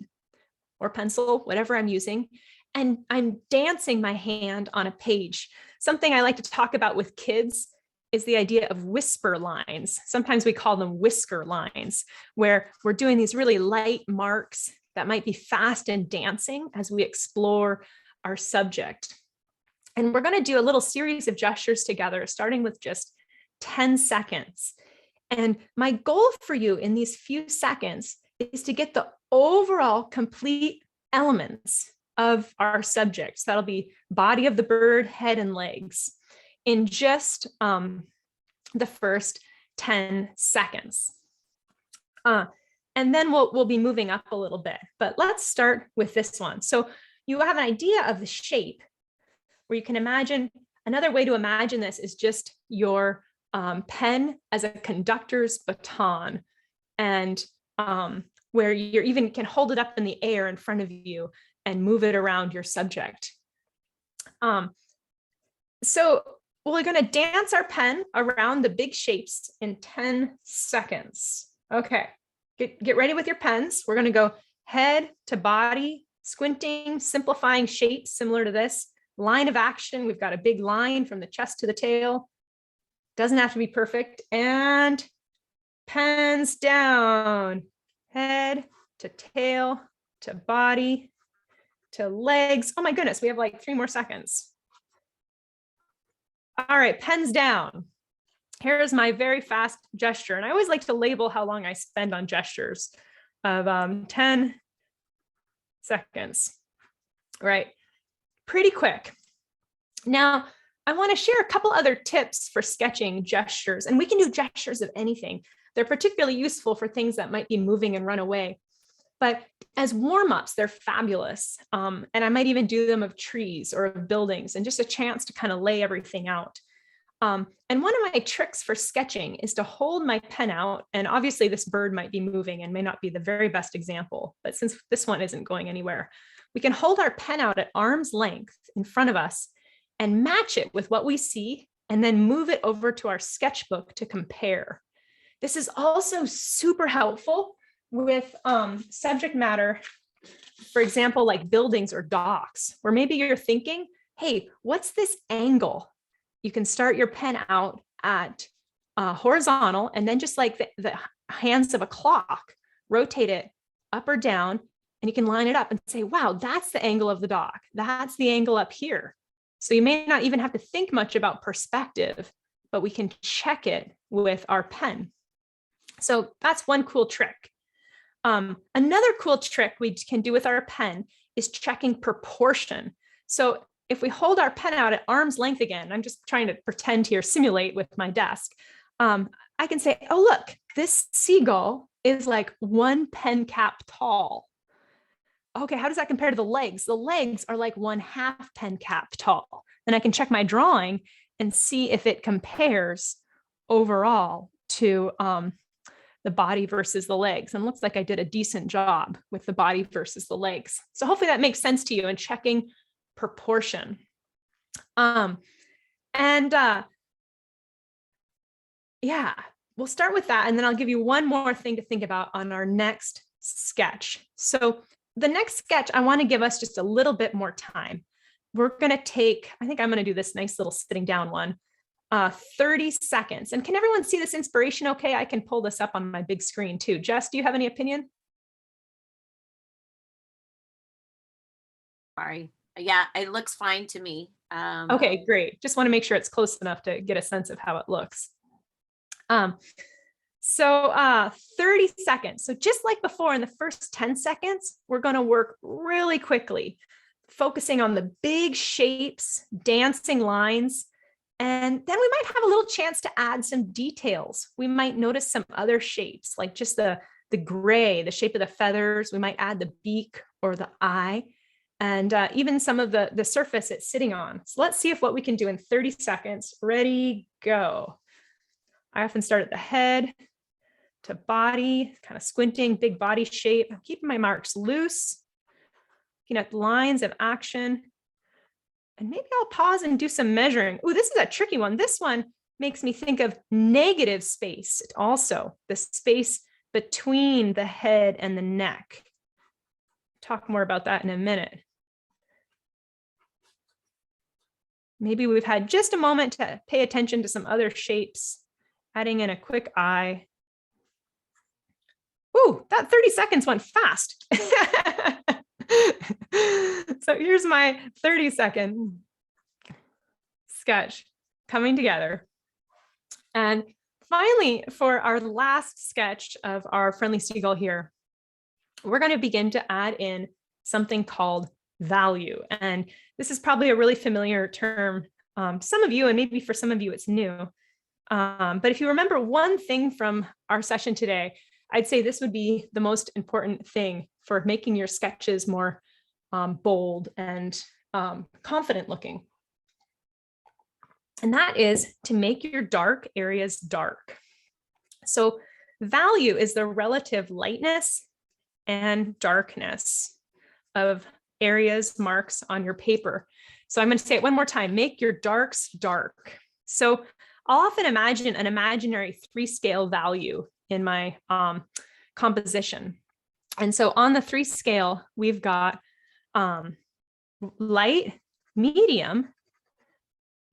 or pencil, whatever I'm using, and I'm dancing my hand on a page. Something I like to talk about with kids is the idea of whisper lines. Sometimes we call them whisker lines, where we're doing these really light marks that might be fast and dancing as we explore our subject. And we're going to do a little series of gestures together, starting with just 10 seconds. And my goal for you in these few seconds is to get the overall complete elements of our subject. So that'll be body of the bird, head and legs in just the first 10 seconds. And then we'll be moving up a little bit, but let's start with this one. So you have an idea of the shape where you can imagine, another way to imagine this is just your pen as a conductor's baton, and where you even can hold it up in the air in front of you and move it around your subject. So we're going to dance our pen around the big shapes in 10 seconds. Okay, get ready with your pens. We're going to go head to body, squinting, simplifying shapes similar to this. Line of action, we've got a big line from the chest to the tail. Doesn't have to be perfect. And pens down. Head to tail to body to legs. Oh my goodness, we have like 3 more seconds. All right, pens down. Here's my very fast gesture. And I always like to label how long I spend on gestures of 10 seconds. Right, pretty quick. Now, I want to share a couple other tips for sketching gestures, and we can do gestures of anything. They're particularly useful for things that might be moving and run away. But as warm-ups, they're fabulous. And I might even do them of trees or of buildings, and just a chance to kind of lay everything out. And one of my tricks for sketching is to hold my pen out. And obviously this bird might be moving and may not be the very best example, but since this one isn't going anywhere, we can hold our pen out at arm's length in front of us and match it with what we see, and then move it over to our sketchbook to compare. This is also super helpful with subject matter, for example, like buildings or docks, where maybe you're thinking, hey, what's this angle? You can start your pen out at horizontal, and then just like the hands of a clock, rotate it up or down, and you can line it up and say, wow, that's the angle of the dock. That's the angle up here. So you may not even have to think much about perspective, but we can check it with our pen. So that's one cool trick. Another cool trick we can do with our pen is checking proportion. So if we hold our pen out at arm's length again, I'm just trying to pretend here, simulate with my desk. I can say, oh, look, this seagull is like 1 pen cap tall. Okay, how does that compare to the legs? The legs are like 1/2 pen cap tall. Then I can check my drawing and see if it compares overall to the body versus the legs. And it looks like I did a decent job with the body versus the legs. So hopefully that makes sense to you in checking proportion. Yeah, we'll start with that. And then I'll give you one more thing to think about on our next sketch. So the next sketch, I want to give us just a little bit more time. We're going to take, I think I'm going to do this nice little sitting down one, 30 seconds. And can everyone see this inspiration okay? I can pull this up on my big screen too. Jess, do you have any opinion? Sorry. Yeah, it looks fine to me. Okay, great. Just want to make sure it's close enough to get a sense of how it looks. 30 seconds. So just like before, in the first 10 seconds, we're going to work really quickly, focusing on the big shapes, dancing lines, and then we might have a little chance to add some details. We might notice some other shapes, like just the gray, the shape of the feathers. We might add the beak or the eye, and even some of the surface it's sitting on. So let's see if what we can do in 30 seconds. Ready, go. I often start at the head to body, kind of squinting, big body shape. I'm keeping my marks loose, looking at the lines of action. And maybe I'll pause and do some measuring. Oh, this is a tricky one. This one makes me think of negative space also, the space between the head and the neck. Talk more about that in a minute. Maybe we've had just a moment to pay attention to some other shapes, adding in a quick eye. Ooh, that 30 seconds went fast. So here's my 30-second sketch coming together. And finally, for our last sketch of our friendly seagull here, we're going to begin to add in something called value. And this is probably a really familiar term to some of you, and maybe for some of you it's new. But if you remember one thing from our session today, I'd say this would be the most important thing for making your sketches more bold and confident looking. And that is to make your dark areas dark. So value is the relative lightness and darkness of areas, marks on your paper. So I'm going to say it one more time, make your darks dark. So I'll often imagine an imaginary 3-scale value in my composition. And so on the 3 scale, we've got light, medium,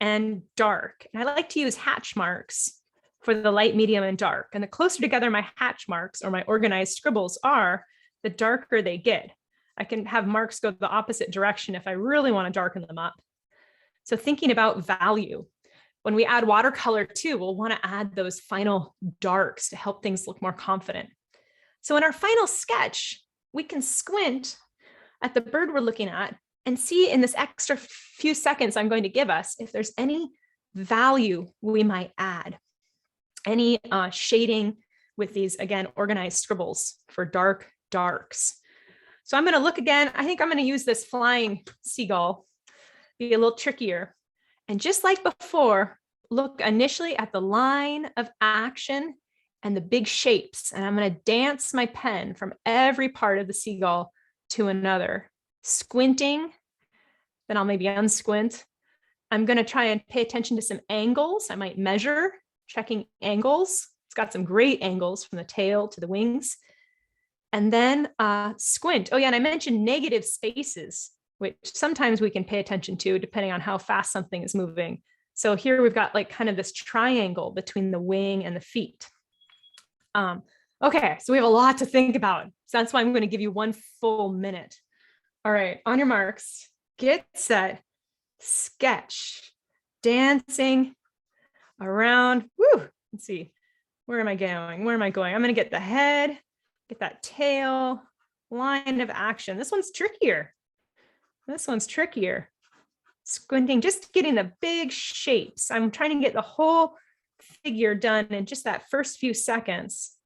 and dark. And I like to use hatch marks for the light, medium, and dark. And the closer together my hatch marks or my organized scribbles are, the darker they get. I can have marks go the opposite direction if I really want to darken them up. So thinking about value. When we add watercolor too, we'll want to add those final darks to help things look more confident. So in our final sketch, we can squint at the bird we're looking at and see in this extra few seconds I'm going to give us if there's any value we might add, any shading with these, again, organized scribbles for dark darks. So I'm going to look again. I think I'm going to use this flying seagull, be a little trickier. And just like before, look initially at the line of action and the big shapes. And I'm going to dance my pen from every part of the seagull to another, squinting. Then I'll maybe unsquint. I'm going to try and pay attention to some angles. I might measure, checking angles. It's got some great angles from the tail to the wings. And then squint. Oh yeah, and I mentioned negative spaces, which sometimes we can pay attention to depending on how fast something is moving. So here we've got like kind of this triangle between the wing and the feet. Okay, so we have a lot to think about. So that's why I'm going to give you 1 full minute. All right, on your marks, get set, sketch, dancing around. Woo, let's see, where am I going? Where am I going? I'm going to get the head, get that tail, line of action. This one's trickier. This one's trickier. Squinting, just getting the big shapes. I'm trying to get the whole figure done in just that first few seconds,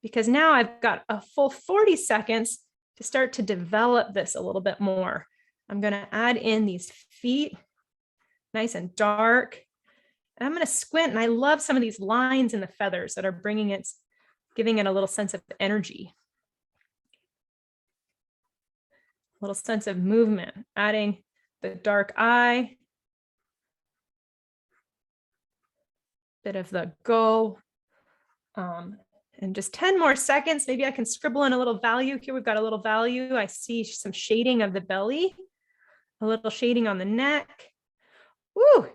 because now I've got a full 40 seconds to start to develop this a little bit more. I'm going to add in these feet, nice and dark, And I'm going to squint, and I love some of these lines in the feathers that are giving it a little sense of energy. A little sense of movement, adding the dark eye, bit of the go. And just 10 more seconds, maybe I can scribble in a little value. Here we've got a little value. I see some shading of the belly, a little shading on the neck. Woo!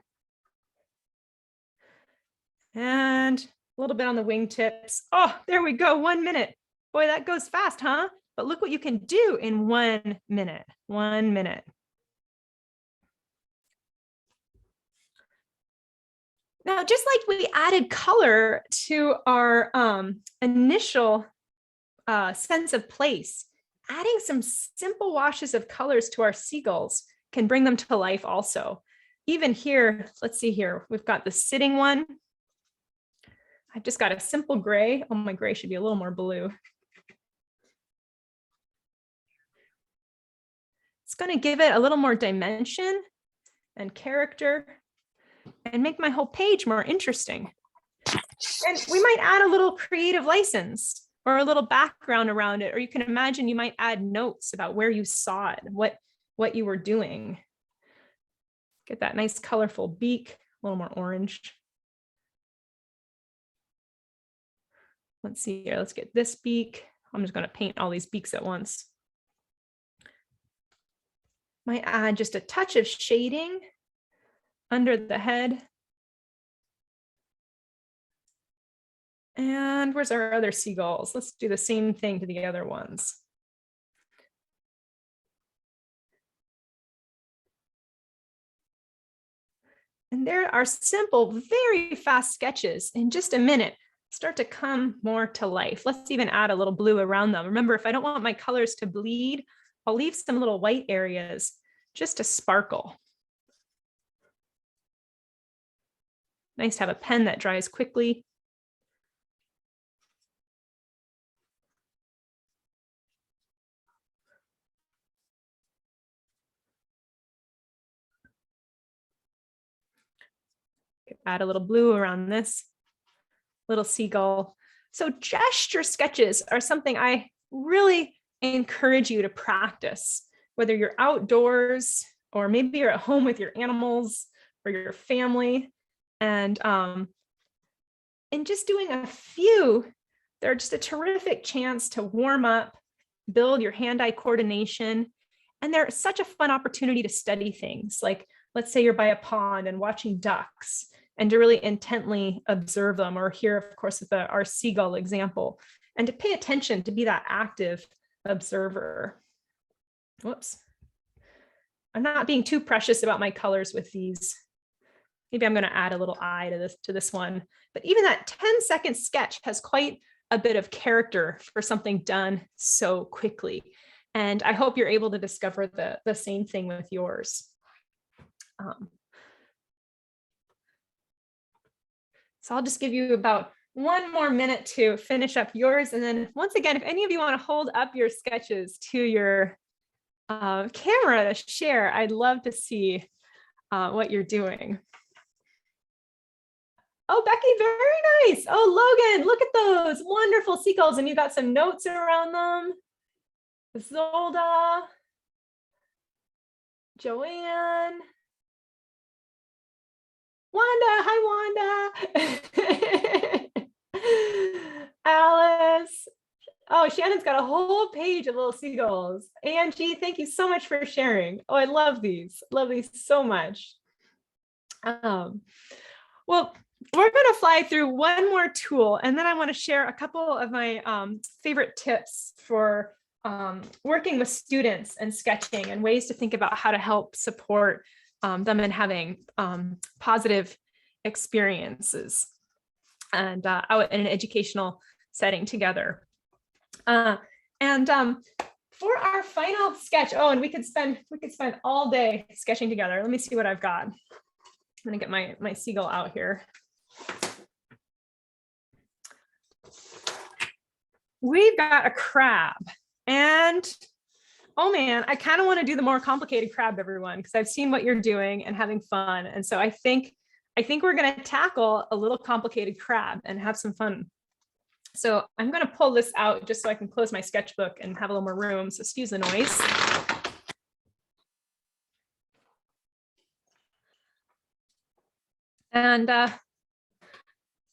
And a little bit on the wingtips. Oh, there we go, 1 minute. Boy, that goes fast, huh? But look what you can do in 1 minute, 1 minute. Now, just like we added color to our initial sense of place, adding some simple washes of colors to our seagulls can bring them to life also. Even here, let's see here, we've got the sitting one. I've just got a simple gray. Oh, my gray should be a little more blue. It's going to give it a little more dimension and character and make my whole page more interesting. And we might add a little creative license or a little background around it, or you can imagine you might add notes about where you saw it, what you were doing. Get that nice colorful beak, a little more orange. Let's see here, let's get this beak. I'm just going to paint all these beaks at once. Might add just a touch of shading under the head. And where's our other seagulls? Let's do the same thing to the other ones. And there are simple, very fast sketches in just a minute start to come more to life. Let's even add a little blue around them. Remember, if I don't want my colors to bleed, I'll leave some little white areas just to sparkle. Nice to have a pen that dries quickly. Add a little blue around this little seagull. So gesture sketches are something I really encourage you to practice, whether you're outdoors or maybe you're at home with your animals or your family. And just doing a few, they're just a terrific chance to warm up, build your hand-eye coordination. And they're such a fun opportunity to study things. Like, let's say you're by a pond and watching ducks, and to really intently observe them, or here, of course, with our seagull example, and to pay attention, to be that active observer. Whoops. I'm not being too precious about my colors with these. Maybe I'm going to add a little eye to this one. But even that 10-second sketch has quite a bit of character for something done so quickly. And I hope you're able to discover the same thing with yours. So I'll just give you about 1 more minute to finish up yours. And then once again, if any of you want to hold up your sketches to your camera to share, I'd love to see what you're doing. Oh, Becky, very nice. Oh, Logan, look at those wonderful seagulls. And you got some notes around them. Zolda, Joanne, Wanda, hi Wanda. Alice. Oh, Shannon's got a whole page of little seagulls. Angie, thank you so much for sharing. Oh, I love these so much. Well, we're going to fly through one more tool, and then I want to share a couple of my favorite tips for working with students and sketching, and ways to think about how to help support them in having positive experiences and out in an educational setting together. For our final sketch, oh, and we could spend all day sketching together. Let me see what I've got. I'm gonna get my seagull out here. We've got a crab, and oh man, I kind of want to do the more complicated crab, everyone, because I've seen what you're doing and having fun. And so I think I think we're going to tackle a little complicated crab and have some fun. So I'm going to pull this out just so I can close my sketchbook and have a little more room. So excuse the noise. And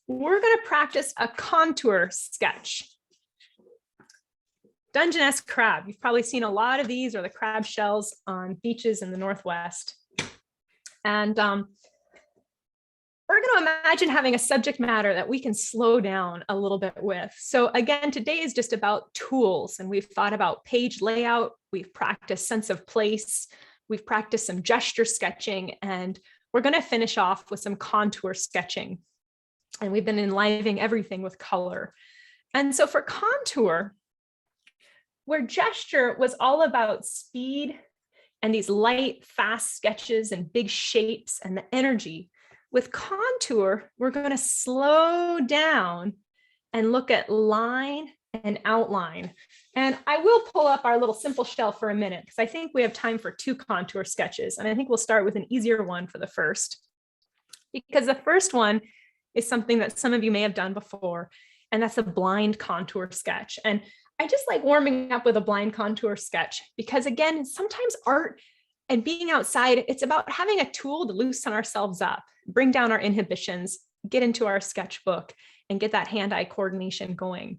we're going to practice a contour sketch. Dungeness crab. You've probably seen a lot of these, or the crab shells on beaches in the Northwest. And we're going to imagine having a subject matter that we can slow down a little bit with. So again, today is just about tools, and we've thought about page layout. We've practiced sense of place. We've practiced some gesture sketching, and we're going to finish off with some contour sketching. And we've been enlivening everything with color. And so for contour, where gesture was all about speed and these light, fast sketches and big shapes and the energy, with contour, we're going to slow down and look at line and outline. And I will pull up our little simple shell for a minute, because I think we have time for 2 contour sketches. And I think we'll start with an easier one for the first, because the first one is something that some of you may have done before, and that's a blind contour sketch. And I just like warming up with a blind contour sketch, because again, sometimes art and being outside, it's about having a tool to loosen ourselves up, bring down our inhibitions, get into our sketchbook, and get that hand-eye coordination going.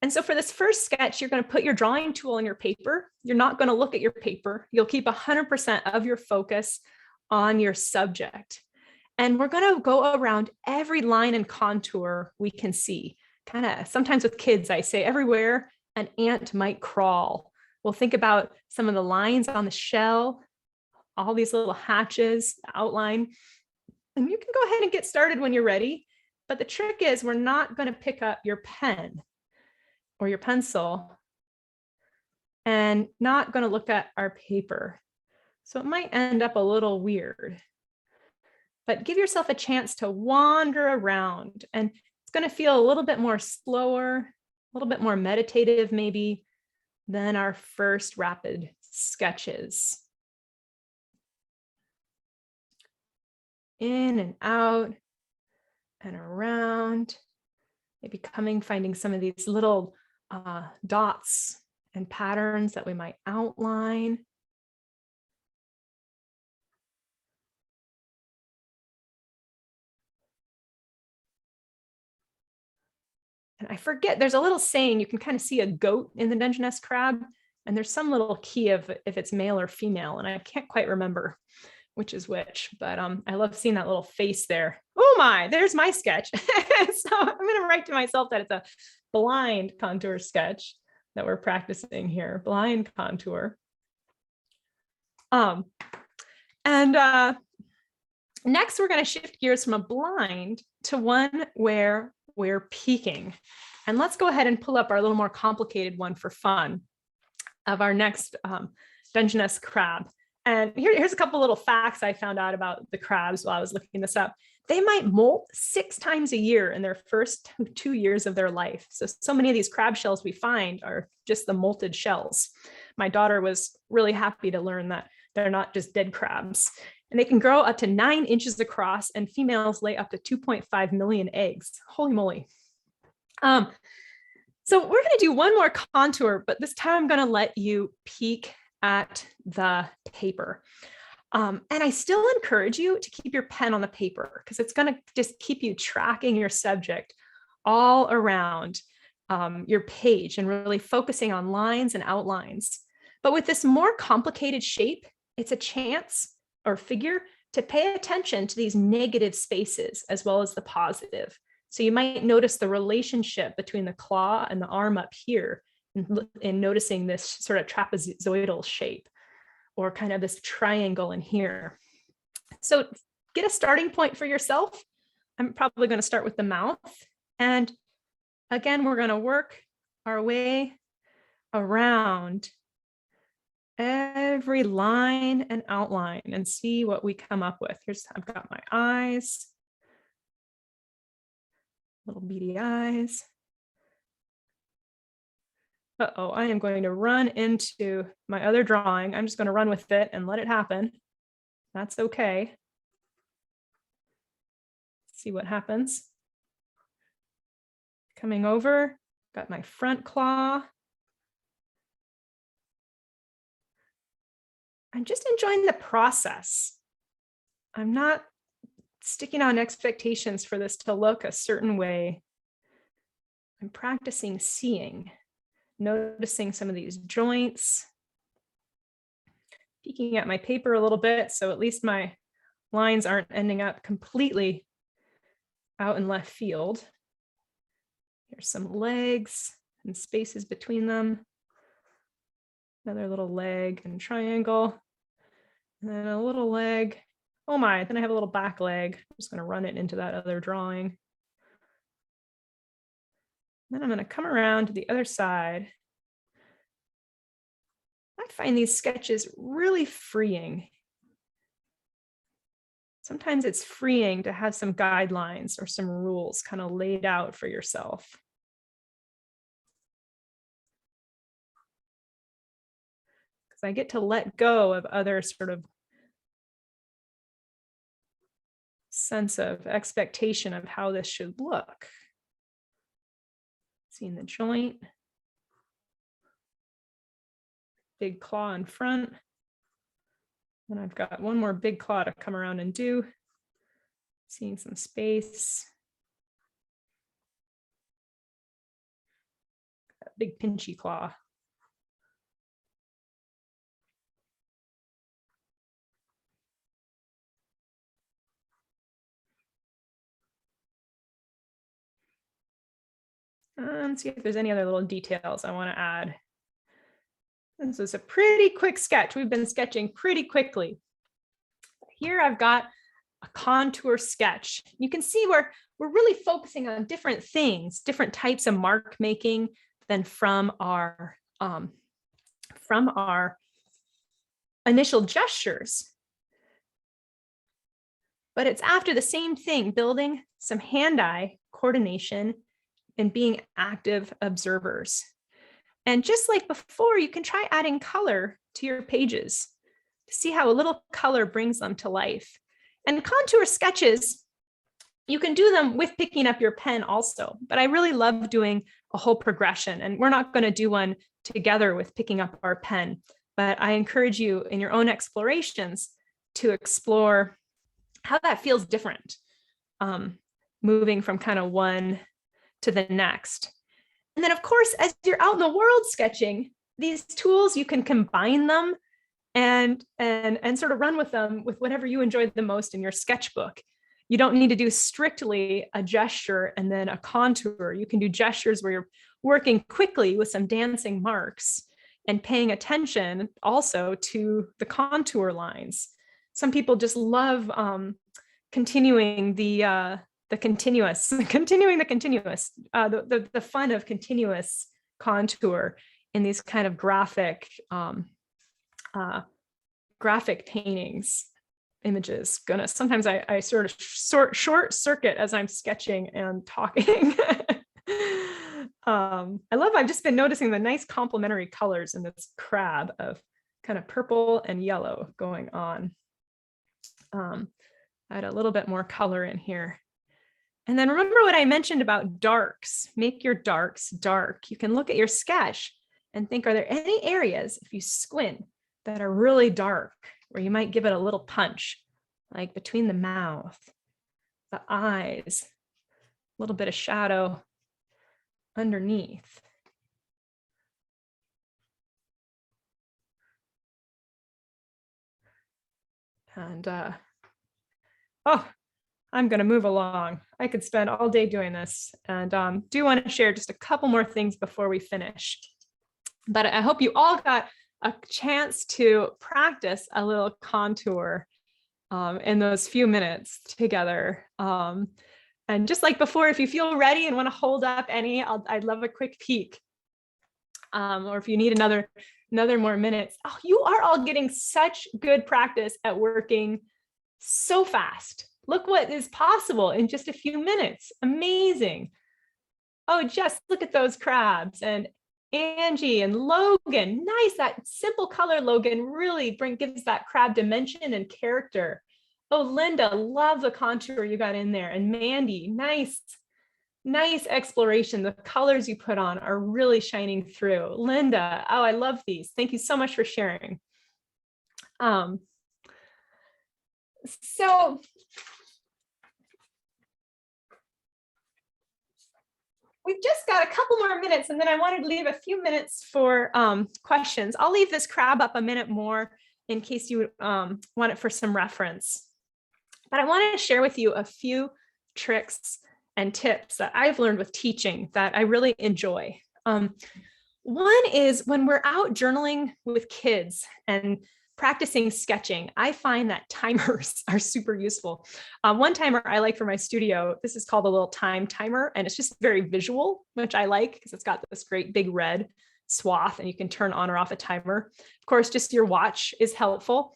And so for this first sketch, you're going to put your drawing tool on your paper. You're not going to look at your paper. You'll keep 100% of your focus on your subject. And we're going to go around every line and contour we can see. Kind of sometimes with kids, I say everywhere an ant might crawl. We'll think about some of the lines on the shell, all these little hatches, the outline. And you can go ahead and get started when you're ready. But the trick is, we're not going to pick up your pen or your pencil and not going to look at our paper. So it might end up a little weird. But give yourself a chance to wander around, and it's going to feel a little bit more slower, a little bit more meditative maybe than our first rapid sketches. In and out and around, maybe finding some of these little dots and patterns that we might outline. And I forget, there's a little saying, you can kind of see a goat in the Dungeness crab, and there's some little key of if it's male or female, and I can't quite remember which is which, but I love seeing that little face there. Oh my, there's my sketch. So I'm going to write to myself that it's a blind contour sketch that we're practicing here, blind contour. Next, we're going to shift gears from a blind to one where we're peeking. And let's go ahead and pull up our little more complicated one for fun of our next Dungeness crab. And here's a couple little facts I found out about the crabs while I was looking this up. They might molt 6 times a year in their first 2 years of their life. So many of these crab shells we find are just the molted shells. My daughter was really happy to learn that they're not just dead crabs. And they can grow up to 9 inches across, and females lay up to 2.5 million eggs. Holy moly. So we're going to do one more contour, but this time I'm going to let you peek at the paper. And I still encourage you to keep your pen on the paper, because it's going to just keep you tracking your subject all around your page and really focusing on lines and outlines. But with this more complicated shape, it's a chance or figure to pay attention to these negative spaces as well as the positive. So you might notice the relationship between the claw and the arm up here, in noticing this sort of trapezoidal shape, or kind of this triangle in here. So get a starting point for yourself. I'm probably going to start with the mouth. And again, we're going to work our way around every line and outline and see what we come up with. I've got my eyes, little beady eyes. Uh-oh, I am going to run into my other drawing. I'm just going to run with it and let it happen. That's okay. See what happens. Coming over, got my front claw. I'm just enjoying the process. I'm not sticking on expectations for this to look a certain way. I'm practicing seeing, noticing some of these joints, peeking at my paper a little bit, so at least my lines aren't ending up completely out in left field. Here's some legs and spaces between them. Another little leg and triangle. And then a little leg. Oh my, then I have a little back leg. I'm just going to run it into that other drawing. Then I'm going to come around to the other side. I find these sketches really freeing. Sometimes it's freeing to have some guidelines or some rules kind of laid out for yourself. Because I get to let go of other sort of sense of expectation of how this should look. Seeing the joint. Big claw in front. And I've got one more big claw to come around and do. Seeing some space. That big pinchy claw. And see if there's any other little details I want to add. This is a pretty quick sketch. We've been sketching pretty quickly. Here I've got a contour sketch. You can see we're really focusing on different things, different types of mark making than from our initial gestures. But it's after the same thing, building some hand-eye coordination and being active observers. And just like before, you can try adding color to your pages to see how a little color brings them to life. And contour sketches, you can do them with picking up your pen also, but I really love doing a whole progression, and we're not going to do one together with picking up our pen, but I encourage you in your own explorations to explore how that feels different, moving from kind of one to the next. And then of course, as you're out in the world sketching, these tools, you can combine them and sort of run with them with whatever you enjoy the most in your sketchbook. You don't need to do strictly a gesture and then a contour. You can do gestures where you're working quickly with some dancing marks and paying attention also to the contour lines. Some people just love continuing the continuous, the fun of continuous contour in these kind of graphic paintings, images. Goodness, sometimes I sort of short circuit as I'm sketching and talking. I've just been noticing the nice complementary colors in this crab of kind of purple and yellow going on. Add a little bit more color in here. And then remember what I mentioned about darks. Make your darks dark. You can look at your sketch and think, are there any areas, if you squint, that are really dark, where you might give it a little punch, like between the mouth, the eyes, a little bit of shadow underneath. And I'm going to move along. I could spend all day doing this, and do want to share just a couple more things before we finish. But I hope you all got a chance to practice a little contour in those few minutes together. And just like before, if you feel ready and want to hold up any, I'd love a quick peek. Or if you need another more minutes. Oh, you are all getting such good practice at working so fast. Look what is possible in just a few minutes. Amazing. Oh, just look at those crabs. And Angie and Logan, nice. That simple color, Logan, really gives that crab dimension and character. Oh, Linda, love the contour you got in there. And Mandy, nice exploration. The colors you put on are really shining through. Linda, oh, I love these. Thank you so much for sharing. So we've just got a couple more minutes, and then I wanted to leave a few minutes for questions. I'll leave this crab up a minute more in case you want it for some reference. But I want to share with you a few tricks and tips that I've learned with teaching that I really enjoy. One is when we're out journaling with kids and practicing sketching, I find that timers are super useful. One timer I like for my studio, this is called a little time timer, and it's just very visual, which I like because it's got this great big red swath and you can turn on or off a timer. Of course, just your watch is helpful.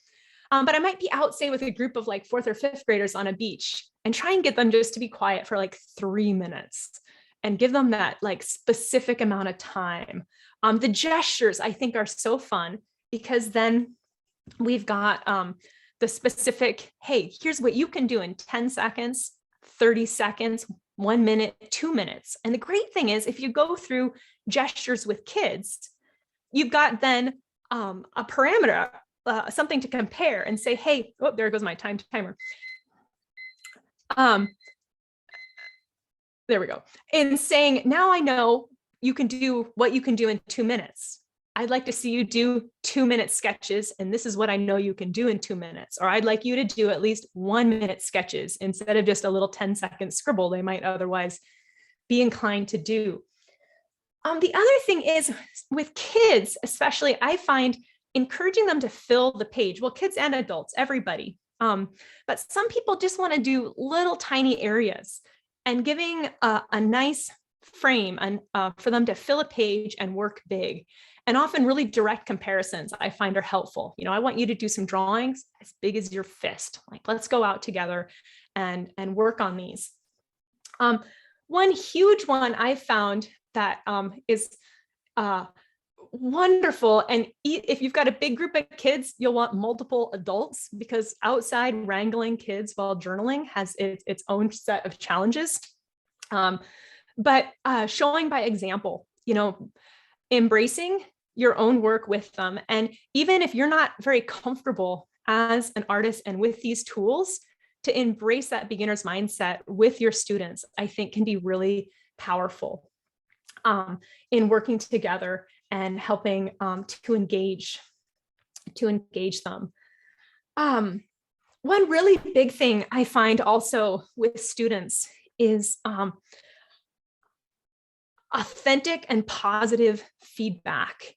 But I might be out, say, with a group of like 4th or 5th graders on a beach and try and get them just to be quiet for like 3 minutes and give them that like specific amount of time. The gestures I think are so fun because then we've got the specific, hey, here's what you can do in 10 seconds, 30 seconds, 1 minute, 2 minutes. And the great thing is if you go through gestures with kids, you've got then a parameter, something to compare and say, hey, oh, there goes my time timer. There we go. In saying, now I know you can do what you can do in 2 minutes. I'd like to see you do 2-minute sketches, and this is what I know you can do in 2 minutes. Or I'd like you to do at least 1-minute sketches instead of just a little 10-second scribble they might otherwise be inclined to do. The other thing is with kids, especially, I find encouraging them to fill the page. Well, kids and adults, everybody. But some people just want to do little tiny areas, and giving a nice frame and for them to fill a page and work big. And often really direct comparisons I find are helpful. You know, I want you to do some drawings as big as your fist. Like, let's go out together and work on these. One huge one I found that is wonderful. And if you've got a big group of kids, you'll want multiple adults because outside wrangling kids while journaling has its own set of challenges. But showing by example, you know, embracing your own work with them. And even if you're not very comfortable as an artist and with these tools, to embrace that beginner's mindset with your students, I think can be really powerful in working together and helping to engage them. One really big thing I find also with students is authentic and positive feedback.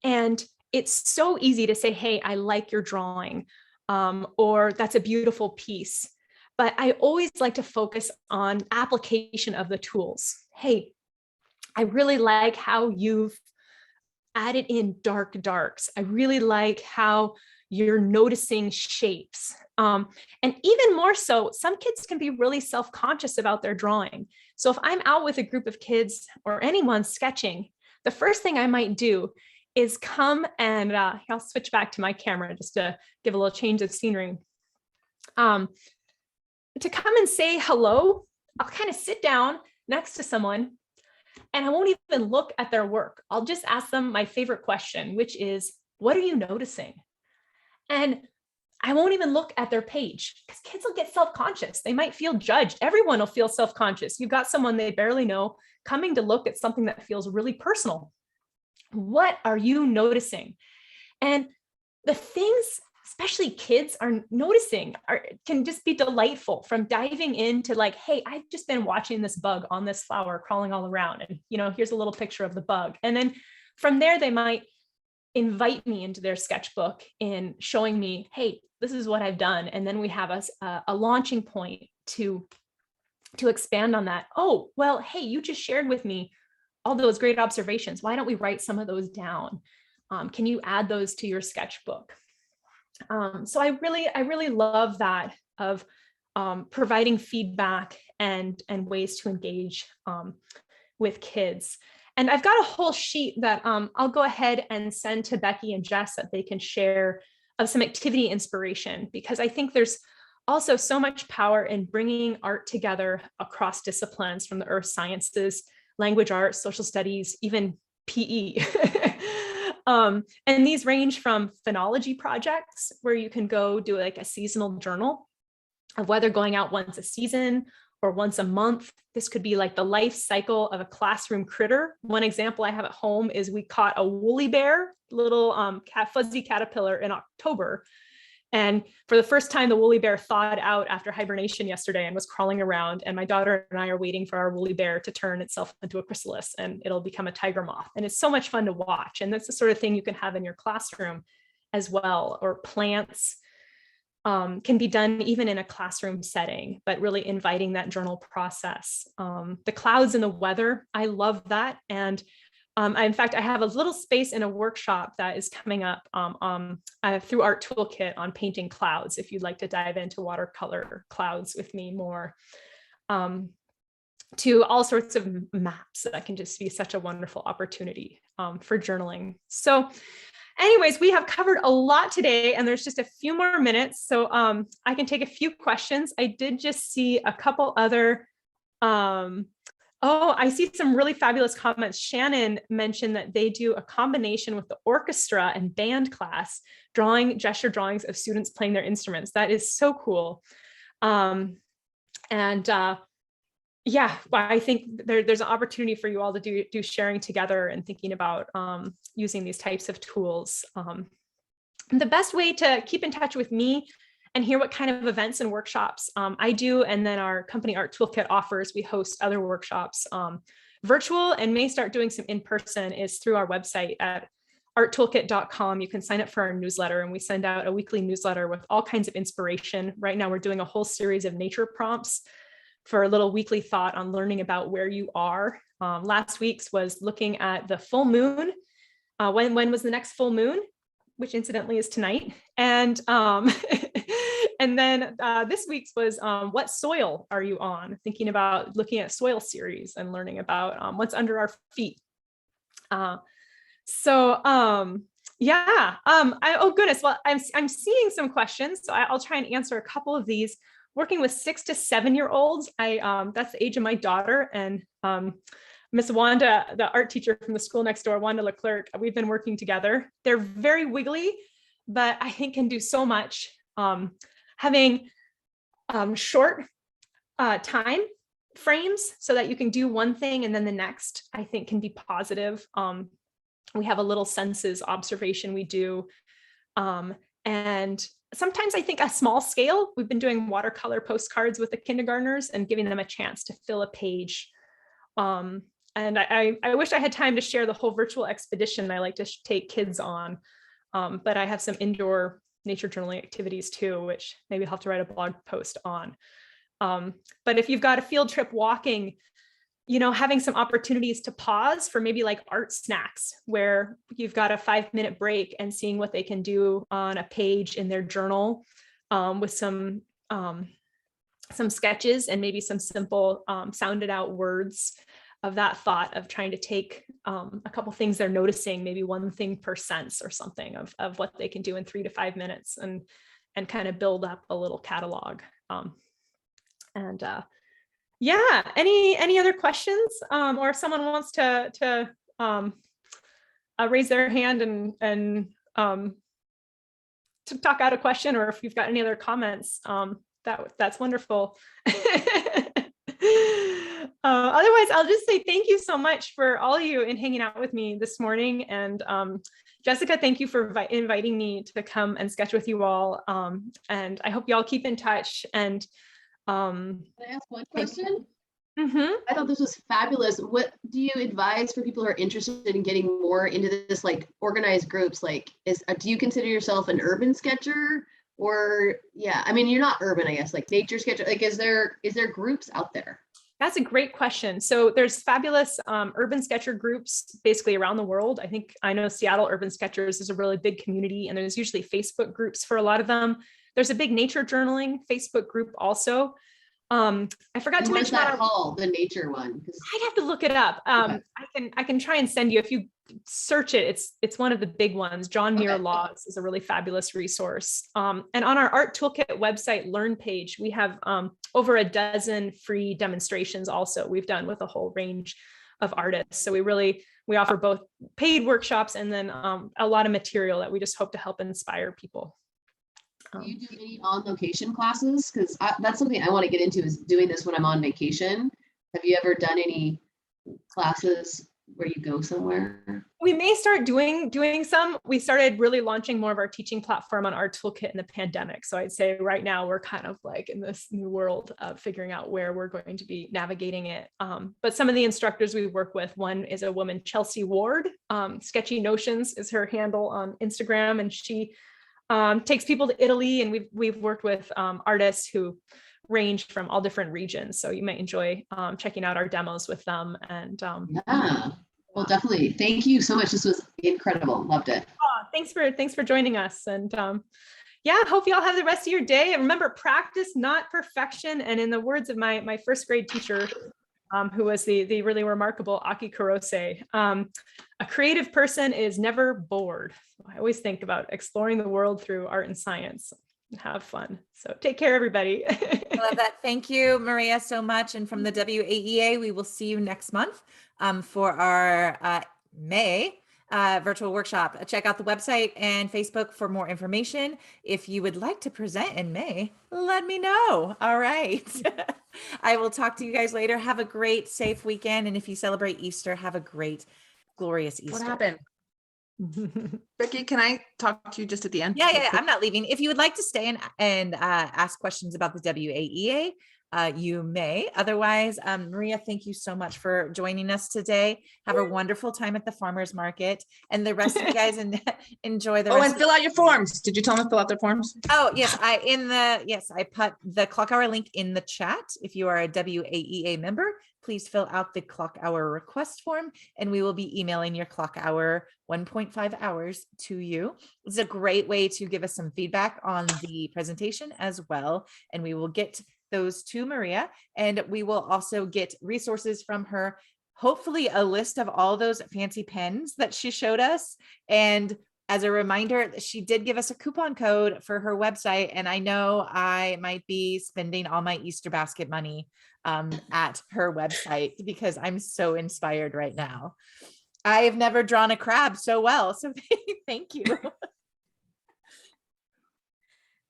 And it's so easy to say, hey, I like your drawing, or that's a beautiful piece. But I always like to focus on application of the tools. Hey, I really like how you've added in dark darks. I really like how you're noticing shapes. And even more so, some kids can be really self-conscious about their drawing. So if I'm out with a group of kids or anyone sketching, the first thing I might do is come and I'll switch back to my camera just to give a little change of scenery. To come and say hello, I'll kind of sit down next to someone and I won't even look at their work. I'll just ask them my favorite question, which is, what are you noticing? And I won't even look at their page because kids will get self-conscious. They might feel judged. Everyone will feel self-conscious. You've got someone they barely know coming to look at something that feels really personal. What are you noticing? And the things, especially kids are noticing, can just be delightful, from diving into like, hey, I've just been watching this bug on this flower crawling all around. And, you know, here's a little picture of the bug. And then from there, they might invite me into their sketchbook in showing me, hey, this is what I've done. And then we have a launching point to expand on that. Oh, well, hey, you just shared with me all those great observations. Why don't we write some of those down? Can you add those to your sketchbook? So I really love that of providing feedback and ways to engage with kids. And I've got a whole sheet that I'll go ahead and send to Becky and Jess that they can share of some activity inspiration, because I think there's Also, so much power in bringing art together across disciplines, from the earth sciences, language arts, social studies, even PE. And these range from phenology projects, where you can go do like a seasonal journal of whether going out once a season or once a month. This could be like the life cycle of a classroom critter. One example I have at home is we caught a woolly bear, little fuzzy caterpillar, in October. And for the first time, the woolly bear thawed out after hibernation yesterday and was crawling around. And my daughter and I are waiting for our woolly bear to turn itself into a chrysalis, and it'll become a tiger moth. And it's so much fun to watch. And that's the sort of thing you can have in your classroom as well. Or plants can be done even in a classroom setting, but really inviting that journal process. The clouds and the weather, I love that. And in fact, I have a little space in a workshop that is coming up through Art Toolkit on painting clouds, if you'd like to dive into watercolor clouds with me more, to all sorts of maps. That can just be such a wonderful opportunity for journaling. So anyways, we have covered a lot today, and there's just a few more minutes. So I can take a few questions. I did just see a couple other oh, I see some really fabulous comments. Shannon mentioned that they do a combination with the orchestra and band class, drawing gesture drawings of students playing their instruments. That is so cool. Yeah, I think there's an opportunity for you all to do sharing together and thinking about using these types of tools. The best way to keep in touch with me and hear what kind of events and workshops I do, and then our company Art Toolkit offers, we host other workshops, virtual, and may start doing some in-person, is through our website at arttoolkit.com. You can sign up for our newsletter, and we send out a weekly newsletter with all kinds of inspiration. Right now, we're doing a whole series of nature prompts for a little weekly thought on learning about where you are. Last week's was looking at the full moon. When was the next full moon? Which incidentally is tonight. And and then this week's was what soil are you on? Thinking about looking at soil series and learning about what's under our feet. Oh goodness, well, I'm seeing some questions, so I'll try and answer a couple of these. Working with 6 to 7 year olds, that's the age of my daughter, and Miss Wanda, the art teacher from the school next door, Wanda Leclerc, we've been working together. They're very wiggly, but I think can do so much. Having short time frames so that you can do one thing and then the next, I think can be positive. We have a little senses observation we do. And sometimes I think a small scale, we've been doing watercolor postcards with the kindergartners and giving them a chance to fill a page. And I wish I had time to share the whole virtual expedition I like to take kids on, but I have some indoor nature journaling activities too, which maybe I'll have to write a blog post on. But if you've got a field trip walking, having some opportunities to pause for maybe like art snacks, where you've got a 5-minute break and seeing what they can do on a page in their journal with some sketches and maybe some simple sounded out words of that thought of trying to take a couple things they're noticing, maybe one thing per sense or something of what they can do in 3 to 5 minutes, and kind of build up a little catalog. Yeah, any other questions, or if someone wants to raise their hand and to talk out a question, or if you've got any other comments, that's wonderful. Otherwise, I'll just say thank you so much for all of you in hanging out with me this morning. And Jessica, thank you for inviting me to come and sketch with you all. And I hope you all keep in touch. And Can I ask one question? Mm-hmm. I thought this was fabulous. What do you advise for people who are interested in getting more into this, like organized groups? Like, do you consider yourself an urban sketcher? Or yeah, I mean, you're not urban, I guess, like nature sketcher. Like, is there groups out there? That's a great question. So there's fabulous urban sketcher groups basically around the world. I know Seattle Urban Sketchers is a really big community, and there's usually Facebook groups for a lot of them. There's a big nature journaling Facebook group also. I forgot And to what's mention on that our, called? The nature one? 'Cause- I'd have to look it up. I can try and send you, if you search it, it's one of the big ones. John Muir Okay. Laws is a really fabulous resource. And on our Art Toolkit website Learn page, we have over a dozen free demonstrations also we've done with a whole range of artists. So we offer both paid workshops and then a lot of material that we just hope to help inspire people. Do you do any on location classes? Because that's something I want to get into, is doing this when I'm on vacation. Have you ever done any classes where you go somewhere? We may start doing some. We started really launching more of our teaching platform on our toolkit in the pandemic. So I'd say right now we're kind of like in this new world of figuring out where we're going to be navigating it. But some of the instructors we work with, one is a woman, Chelsea Ward. Sketchy Notions is her handle on Instagram, and she takes people to Italy, and we've worked with artists who range from all different regions. So you might enjoy checking out our demos with them. And Yeah, well, definitely. Thank you so much. This was incredible. Loved it. thanks for joining us. And yeah, hope you all have the rest of your day. And remember, practice, not perfection. And in the words of my first grade teacher, who was the really remarkable Aki Kurose, a creative person is never bored. So I always think about exploring the world through art and science. Have fun. So take care, everybody. I love that. Thank you, Maria, so much. And from the WAEA, we will see you next month for our May virtual workshop. Check out the website and Facebook for more information. If you would like to present in May, let me know. All right. I will talk to you guys later. Have a great, safe weekend. And if you celebrate Easter, have a great, glorious Easter. What happened? Becky, can I talk to you just at the end? Yeah, I'm not leaving. If you would like to stay and ask questions about the WAEA, you may. Otherwise, Maria, thank you so much for joining us today. Have a wonderful time at the farmers market, and the rest of you guys enjoy the Oh, rest and fill out your forms. Did you tell them to fill out their forms? Oh, yes, I put the clock hour link in the chat. If you are a WAEA member, please fill out the clock hour request form, and we will be emailing your clock hour 1.5 hours to you. It's a great way to give us some feedback on the presentation as well, and we will get those to Maria, and we will also get resources from her, hopefully a list of all those fancy pens that she showed us. And as a reminder, she did give us a coupon code for her website, and I know I might be spending all my Easter basket money at her website because I'm so inspired right now. I have never drawn a crab so well, so thank you.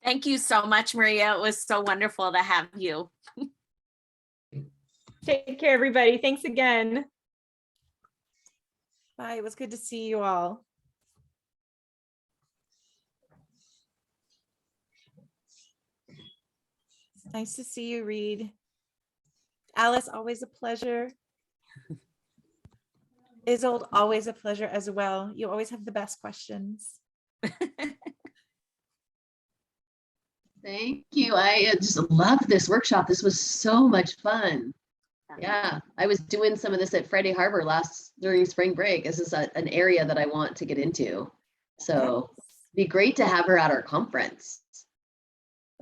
Thank you so much, Maria. It was so wonderful to have you. Take care, everybody. Thanks again. Bye. It was good to see you all. It's nice to see you, Reed. Alice, always a pleasure. Isolde, always a pleasure as well. You always have the best questions. Thank you. I just loved this workshop. This was so much fun. Yeah, I was doing some of this at Friday Harbor during spring break. This is an area that I want to get into. So it'd be great to have her at our conference.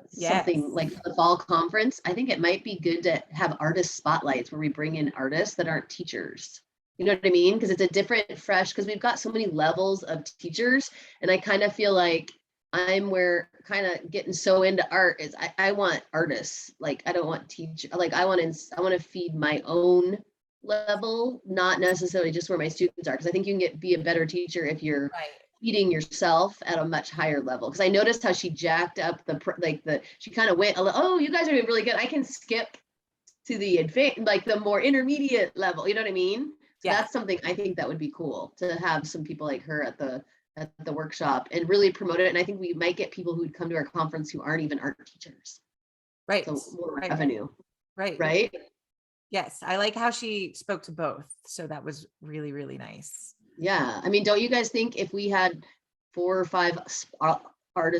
Something like the fall conference. I think it might be good to have artist spotlights where we bring in artists that aren't teachers. You know what I mean? Because it's a different, fresh, because we've got so many levels of teachers. And I kind of feel like where kind of getting so into art is I want artists. Like, I don't want teachers. Like, I want to feed my own level, not necessarily just where my students are. Because I think you can be a better teacher if you're feeding yourself at a much higher level. Because I noticed how she jacked up she kind of went, oh, you guys are doing really good. I can skip to the advanced, like the more intermediate level. You know what I mean? So that's something I think that would be cool to have some people like her at the workshop and really promote it. And I think we might get people who'd come to our conference who aren't even art teachers. Right. So more revenue. Right. Yes. I like how she spoke to both. So that was really, really nice. Yeah. I mean, don't you guys think if we had 4 or 5 artists